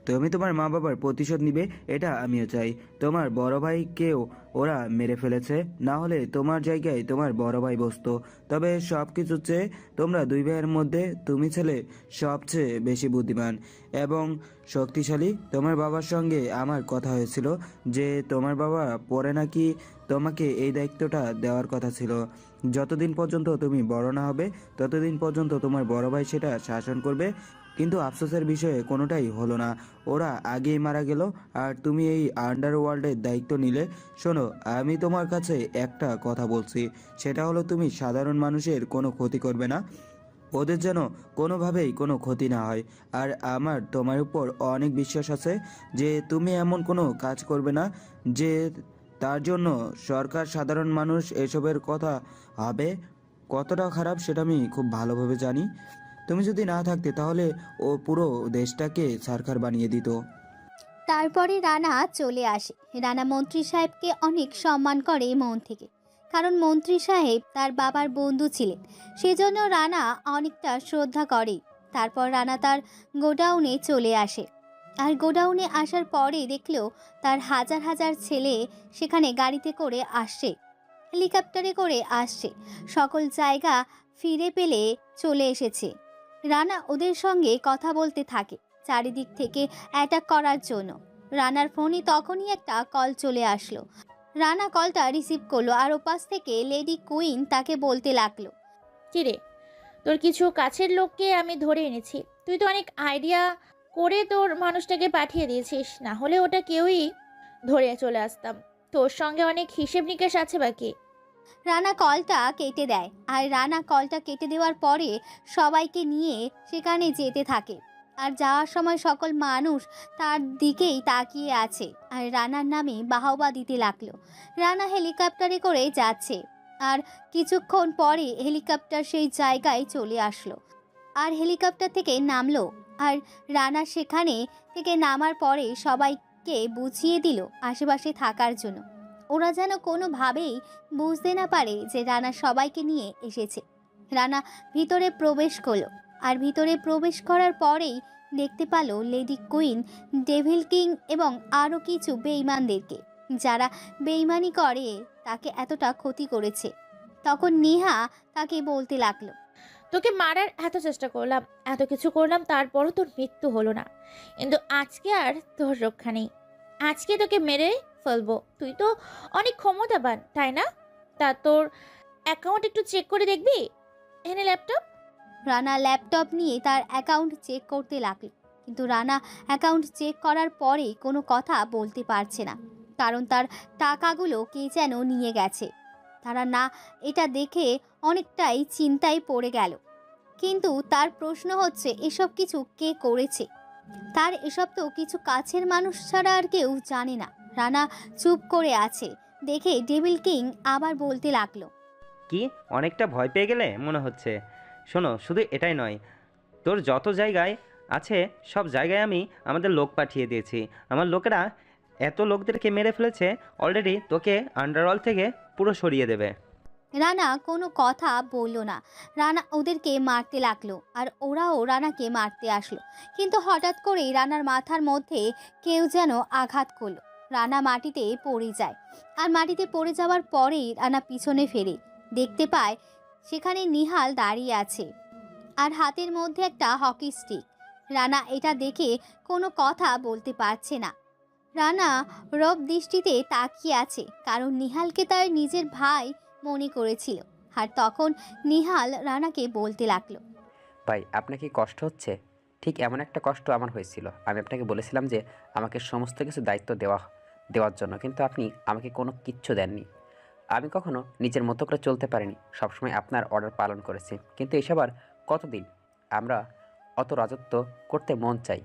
তুমি তোমার মা বাবার প্রতিশোধ নিবে, এটা আমিও চাই। তোমার বড় ভাইকেও ওরা মেরে ফেলেছে, না হলে তোমার জায়গায় তোমার বড় ভাই বসতো। তবে সব কিছু চেয়ে তোমরা দুই ভাইয়ের মধ্যে তুমি ছেলে সবচেয়ে বেশি বুদ্ধিমান এবং শক্তিশালী। তোমার বাবার সঙ্গে আমার কথা হয়েছিল যে তোমার বাবা পরে নাকি তোমাকে এই দায়িত্বটা দেওয়ার কথা ছিল। যতদিন পর্যন্ত তুমি বড় না হবে ততদিন পর্যন্ত তোমার বড় ভাই সেটা শাসন করবে। কিন্তু আফসোসের বিষয়ে কোনোটাই হলো না, ওরা আগেই মারা গেল আর তুমি এই আন্ডারওয়ার্ল্ডের দায়িত্ব নিলে। শোনো, আমি তোমার কাছে একটা কথা বলছি, সেটা হলো তুমি সাধারণ মানুষের কোনো ক্ষতি করবে না, ওদের যেন কোনোভাবেই কোনো ক্ষতি না হয়। আর আমার তোমার উপর অনেক বিশ্বাস আছে যে তুমি এমন কোনো কাজ করবে না যে তার জন্য সরকার সাধারণ মানুষ এসবের কথা হবে। কতটা খারাপ সেটা আমি খুব ভালোভাবে জানি। তুমি যদি না থাকতে তাহলে ও পুরো দেশটাকে সরকার বানিয়ে দিত। তারপরে রানা চলে আসে। রানা মন্ত্রী সাহেবকে অনেক সম্মান করে মন থেকে, কারণ মন্ত্রী সাহেব তার বাবার বন্ধু ছিলেন, সেজন্য রানা অনেকটা শ্রদ্ধা করে। তারপর রানা তার গোডাউনে চলে আসে, আর গোডাউনে আসার পরে দেখলো তার হাজার হাজার ছেলে সেখানে গাড়িতে করে আসছে, হেলিকপ্টারে করে আসছে, সকল জায়গা ফিরে পেলে চলে এসেছে। রানা ওদের সঙ্গে কথা বলতে থাকে চারিদিক থেকে অ্যাটাক করার জন্য। রানার ফোনে তখনই একটা কল চলে আসলো। রানা কলটা রিসিভ করলো আর ওপাশ থেকে লেডি কুইন তাকে বলতে লাগলো, কিরে, তোর কিছু কাছের লোককে আমি ধরে এনেছি। তুই তো অনেক আইডিয়া করে তোর মানুষটাকে পাঠিয়ে দিয়েছিস, না হলে ওটা কেউই ধরে চলে আসতাম। তোর সঙ্গে অনেক হিসেব নিকেশ আছে বাকি। রানা কলটা কেটে দেয়, আর রানা কলটা কেটে দেওয়ার পরে সবাইকে নিয়ে সেখানে যেতে থাকে। আর যাওয়ার সময় সকল মানুষ তার দিকেই তাকিয়ে আছে আর রানার নামে বাহবা দিতে লাগলো। রানা হেলিকপ্টারে করে যাচ্ছে, আর কিছুক্ষণ পরে হেলিকপ্টার সেই জায়গায় চলে আসলো আর হেলিকপ্টার থেকে নামলো। আর রানা সেখানে থেকে নামার পরে সবাইকে বুঝিয়ে দিল আশেপাশে থাকার জন্য। ওরা যেন কোনোভাবেই বুঝতে না পারে যে রানা সবাইকে নিয়ে এসেছে। রানা ভিতরে প্রবেশ করলো, আর ভিতরে প্রবেশ করার পরেই দেখতে পেল লেডি কুইন, ডেভিল কিং এবং আরও কিছু বেঈমানদেরকে, যারা বেঈমানি করে তাকে এতটা ক্ষতি করেছে। তখন নেহা তাকে বলতে লাগলো, তোকে মারার এত চেষ্টা করলাম, এত কিছু করলাম, তারপরও তোর মৃত্যু হলো না। কিন্তু আজকে আর তোর রক্ষা নেই। আজকে তোকে মেরে ফেলবো। তুই তো অনেক ক্ষমতাবান, তাই না? তা তোর অ্যাকাউন্ট একটু চেক করে দেখবি? এনে ল্যাপটপ। রানা ল্যাপটপ নিয়ে তার অ্যাকাউন্ট চেক করতে লাগলো, কিন্তু রানা অ্যাকাউন্ট চেক করার পরে কোনো কথা বলতে পারছে না, কারণ তার টাকাগুলো কে যেন নিয়ে গেছে। তারা না এটা দেখে অনেকটাই চিন্তায় পড়ে গেল, কিন্তু তার প্রশ্ন হচ্ছে এসব কিছু কে করেছে। তার এসব তো কিছু কাছের মানুষ ছাড়া আর কেউ জানে না। রানা চুপ করে আছে দেখে ডেভিল কিং আবার বলতে লাগলো, কি অনেকটা ভয় পেয়ে গেলে মনে হচ্ছে। শোনো, শুধু এটাই নয়, তোর যত জায়গায় আছে সব জায়গায় আমি আমাদের লোক পাঠিয়ে দিয়েছি। আমার লোকেরা এত লোকদেরকে মেরে ফেলেছে অলরেডি, তোকে আন্ডারওয়ার্ল্ড থেকে পুরো সরিয়ে দেবে। রানা কোনো কথা বলল না। রানা ওদেরকে মারতে লাগলো আর ওরাও রানাকে মারতে আসলো, কিন্তু হঠাৎ করেই রানার মাথার মধ্যে কেউ যেন আঘাত করলো। রানা মাটিতে পড়ে যায়, আর মাটিতে পড়ে যাওয়ার পরেই রানা পিছনে ফেরে দেখতে পায় সেখানে নিহাল দাঁড়িয়ে আছে আর হাতের মধ্যে একটা হকি স্টিক। রানা এটা দেখে কোনো কথা বলতে পারছে না। রানা রব দৃষ্টিতে তাকিয়ে আছে, কারণ নিহালকে তার নিজের ভাই মনে করেছিল। আর তখন নিহাল রানাকে বলতে লাগলো, ভাই, আপনার কি কষ্ট হচ্ছে? ঠিক এমন একটা কষ্ট আমার হয়েছিল। আমি আপনাকে বলেছিলাম যে আমাকে সমস্ত কিছু দায়িত্ব দেওয়ার জন্য, কিন্তু আপনি আমাকে কোনো কিচ্ছু দেননি। আমি কখনো নিজের মতো করে চলতে পারিনি, সবসময় আপনার অর্ডার পালন করেছি। কিন্তু এসব আর কতদিন? আমরা অত রাজত্ব করতে মন চাই,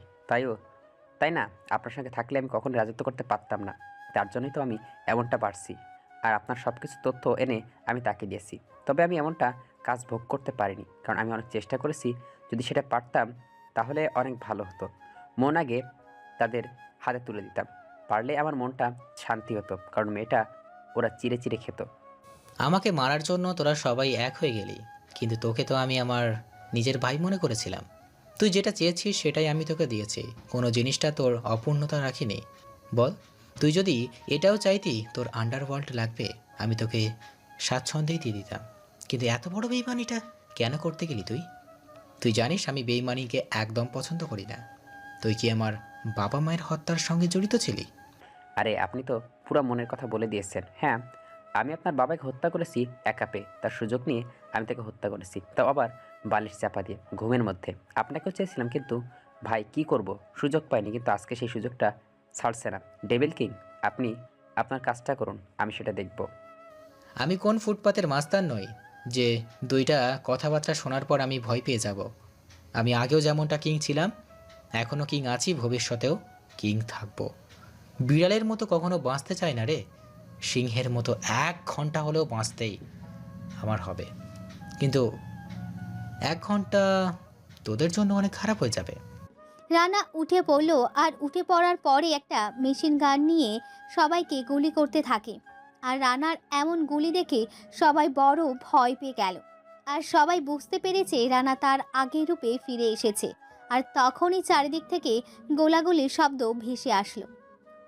তাই না? আপনার সঙ্গে থাকলে আমি কখনো রাজত্ব করতে পারতাম না, তার জন্যই তো আমি এমনটা পারছি। আর আপনার সব কিছু তথ্য এনে আমি তাকে দিয়েছি, তবে আমি এমনটা কাজ ভোগ করতে পারিনি, কারণ আমি অনেক চেষ্টা করেছি। যদি সেটা পারতাম তাহলে অনেক ভালো হতো। মন আগে তাদের হাতে তুলে দিতাম, পারলে আমার মনটা শান্তি হতো, কারণ মেয়েটা ওরা চিরে চিরে খেত। আমাকে মারার জন্য তোরা সবাই এক হয়ে গেলি, কিন্তু তোকে তো আমি আমার নিজের ভাই মনে করেছিলাম। তুই যেটা চেয়েছিস সেটাই আমি তোকে দিয়েছি, কোনো জিনিসটা তোর অপূর্ণতা রাখিনি। বল, তুই যদি এটাও চাইতি তোর আন্ডারওয়ার্ল্ড লাগবে, আমি তোকে স্বাচ্ছন্দ্যেই দিয়ে দিতাম। কিন্তু এত বড় বেইমানিটা কেন করতে গেলি তুই? তুই জানিস আমি বেইমানিকে একদম পছন্দ করি না। তুই কি আমার বাবা মায়ের হত্যার সঙ্গে জড়িত ছিলি? আরে আপনি তো পুরো মনের কথা বলে দিয়েছেন। হ্যাঁ, আমি আপনার বাবাকে হত্যা করেছি একা পেয়ে, তার সুযোগ নিয়ে আমি তাকে হত্যা করেছি, তাও আবার বালিশ চাপা দিয়ে ঘুমের মধ্যে। আপনাকেও চেয়েছিলাম, কিন্তু ভাই কি করব, সুযোগ পাইনি। কিন্তু আজকে সেই সুযোগটা ছাড়ছে না। ডেভিল কিং, আপনি আপনার কাজটা করুন, আমি সেটা দেখব। আমি কোন ফুটপাতের মাস্তান নই যে দুইটা কথাবার্তা শোনার পর আমি ভয় পেয়ে যাব। আমি আগেও যেমনটা কিং ছিলাম, এখনও কিং আছি, ভবিষ্যতেও কিং থাকবো। বিড়ালের মতো কখনো বাঁচতে চাই না রে, সিংহের মতো 1 ঘন্টা হলেও বাঁচতেই আমার হবে। কিন্তু 1 ঘন্টা তোদের জন্য অনেক খারাপ হয়ে যাবে। রানা উঠে পড়ল আর উঠে পড়ার পরে একটা মেশিন গান নিয়ে সবাইকে গুলি করতে থাকে। আর রানার এমন গুলি দেখে সবাই বড় ভয় পেয়ে গেল। আর সবাই বুঝতে পেরেছে রানা তার আগের রূপে ফিরে এসেছে। আর তখনই চারিদিক থেকে গোলাগুলির শব্দ ভেসে আসলো।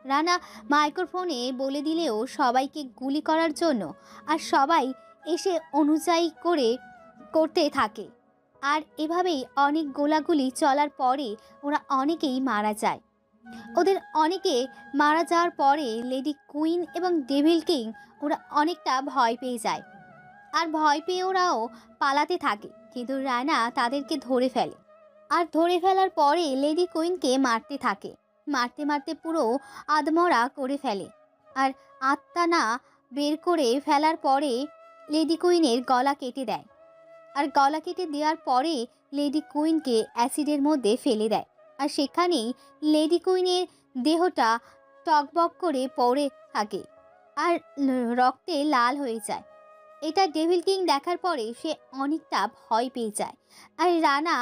রানা মাইক্রোফোনে বলে দিলেও সবাইকে গুলি করার জন্য, আর সবাই এসে অনুযায়ী করতে থাকে। আর এভাবেই অনেক গোলাগুলি চলার পরে ওরা অনেকেই মারা যায়। ওদের অনেকে মারা যাওয়ার পরে লেডি কুইন এবং ডেভিল কিং ওরা অনেকটা ভয় পেয়ে যায়। আর ভয় পেয়ে ওরাও পালাতে থাকে, কিন্তু রানা তাদেরকে ধরে ফেলে। আর ধরে ফেলার পরে লেডি কুইনকে মারতে থাকে। মারতে মারতে পুরো আধমরা করে ফেলে। আর আত্মা না বের করে ফেলার পরে লেডি কুইনের গলা কেটে দেয়। আর গলা কেটে দেওয়ার পরে লেডি কুইনকে অ্যাসিডের মধ্যে ফেলে দেয়। আর সেখানেই লেডি কুইনের দেহটা টকবক করে পড়ে থাকে আর রক্তে লাল হয়ে যায়। এটা ডেভিল কিং দেখার পরে সে অনেকটা ভয় পেয়ে যায়। আর রানা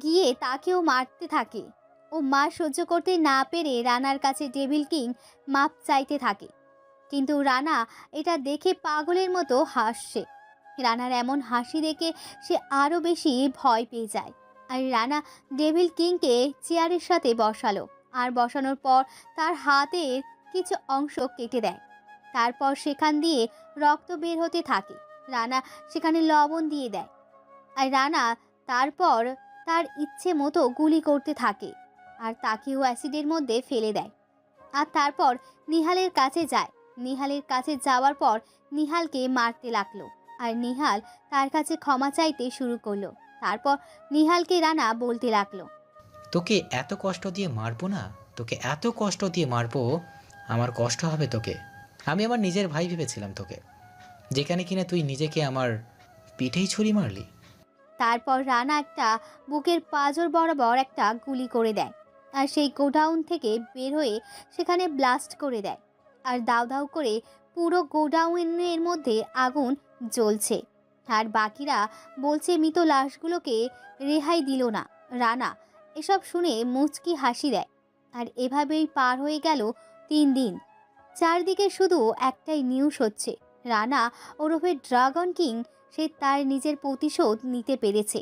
গিয়ে তাকেও মারতে থাকে। ও মার সহ্য করতে না পেরে রানার কাছে ডেভিল কিং মাপ চাইতে থাকে। কিন্তু রানা এটা দেখে পাগলের মতো হাসছে। রানার এমন হাসি দেখে সে আরও বেশি ভয় পেয়ে যায়। আর রানা ডেভিল কিংকে চেয়ারের সাথে বসালো। আর বসানোর পর তার হাতের কিছু অংশ কেটে দেয়। তারপর সেখান দিয়ে রক্ত বের হতে থাকে। রানা সেখানে লবণ দিয়ে দেয়। আর রানা তারপর তার ইচ্ছে মতো গুলি করতে থাকে। আর তাকেও অ্যাসিডের মধ্যে ফেলে দেয়। আর তারপর নিহালের কাছে যায়। নিহালের কাছে যাওয়ার পর নিহালকে মারতে লাগলো। আর নিহাল তার কাছে ক্ষমা চাইতে শুরু করলো। তারপর নিহালকে রানা বলতে লাগলো, তোকে এত কষ্ট দিয়ে মারবো না, তোকে এত কষ্ট দিয়ে মারবো, আমার কষ্ট হবে তোকে। আমি আমার নিজের ভাই ভেবেছিলাম তোকে, যেখানে কিনা তুই নিজেকে আমার পিঠেই ছুরি মারলি। তারপর রানা একটা বুকের পাঁজর বরাবর একটা গুলি করে দেয়। আর সেই গোডাউন থেকে বের হয়ে সেখানে ব্লাস্ট করে দেয়। আর দাউ দাউ করে পুরো গোডাউনের মধ্যে আগুন জ্বলছে। আর বাকিরা বলছে মৃত লাশগুলোকে রেহাই দিল না রানা। এসব শুনে মুচকি হাসি দেয়। আর এভাবেই পার হয়ে গেল 3 দিন। চারদিকে শুধু একটাই নিউজ হচ্ছে, রানা ওরফে ড্রাগন কিং সে তার নিজের প্রতিশোধ নিতে পেরেছে।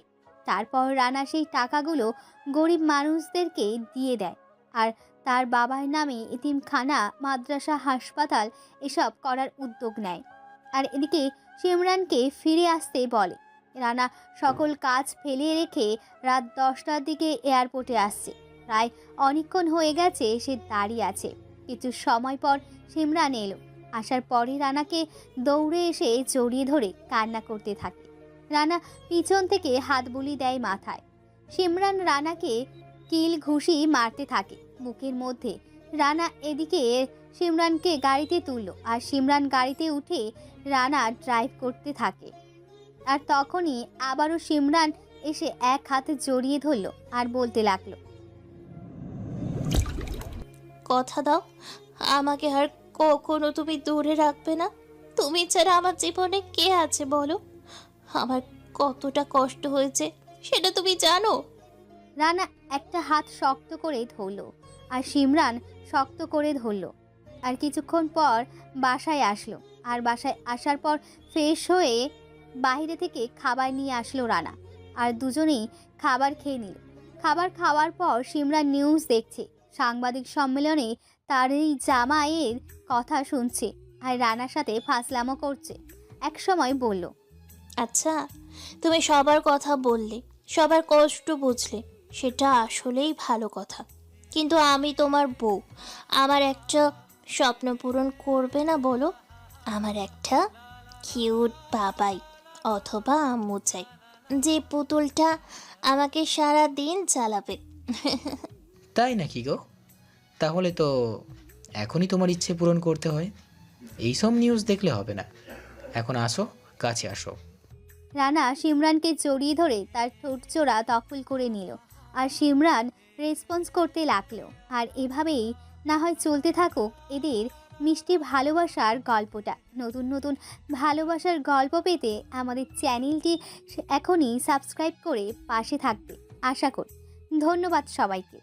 তারপর রানা সেই টাকাগুলো গরিব মানুষদেরকে দিয়ে দেয়। আর তার বাবার নামে এতিমখানা, মাদ্রাসা, হাসপাতাল এসব করার উদ্যোগ নেয়। আর এদিকে সিমরানকে ফিরে আসতে বলে। রানা সকল কাজ ফেলে রেখে রাত 10টার দিকে এয়ারপোর্টে আসছে। প্রায় অনেকক্ষণ হয়ে গেছে সে দাঁড়িয়ে আছে। কিছু সময় পর সিমরান এলো। আসার পরে রানাকে দৌড়ে এসে জড়িয়ে ধরে কান্না করতে থাকে। রানা পিছন থেকে হাত বুলি দেয় মাথায়। সিমরান রানাকে কিল ঘুষি মারতে থাকে মুখের মধ্যে। রানা এদিকে সিমরানকে গাড়িতে তুললো। আর সিমরান গাড়িতে উঠে রানা ড্রাইভ করতে থাকে। আর তখনই আবারও সিমরান এসে এক হাতে জড়িয়ে ধরলো আর বলতে লাগলো, কথা দাও, আমাকে আর কখনো তুমি দূরে রাখবে না। তুমি ছাড়া আমার জীবনে কে আছে বলো? আমার কতটা কষ্ট হয়েছে সেটা তুমি জানো। রানা একটা হাত শক্ত করে ধরলো আর সিমরান শক্ত করে ধরলো। আর কিছুক্ষণ পর বাসায় আসলো। আর বাসায় আসার পর ফ্রেশ হয়ে বাইরে থেকে খাবার নিয়ে আসলো রানা। আর দুজনেই খাবার খেয়ে নিল। খাবার খাওয়ার পর সিমরান নিউজ দেখছে। সাংবাদিক সম্মেলনে তার এই জামাইয়ের কথা শুনছে আর রানার সাথে ফাজলামো করছে। এক সময় বলল, আচ্ছা, তুমি সবার কথা বললে, সবার কষ্ট বুঝলে, সেটা আসলেই ভালো কথা। কিন্তু আমি তোমার বউ, আমার একটা স্বপ্ন পূরণ করবে না বলো? আমার একটা কিউট বাবাই অথবা আম্মু চাই, যে পুতুলটা আমাকে সারা দিন চালাবে। তাই নাকি গো? তাহলে তো এখনই তোমার ইচ্ছে পূরণ করতে হয়। এইসব নিউজ দেখলে হবে না। এখন আসো, কাছে আসো। রানা সিমরানকে জড়িয়ে ধরে তার ঠোঁটজোড়া দখল করে নিল আর সিমরান রেসপন্স করতে লাগলো। আর এভাবেই না হয় চলতে থাকুক এদের মিষ্টি ভালোবাসার গল্পটা। নতুন নতুন ভালোবাসার গল্প পেতে আমাদের চ্যানেলটি এখনই সাবস্ক্রাইব করে পাশে থাকবে আশা করি। ধন্যবাদ সবাইকে।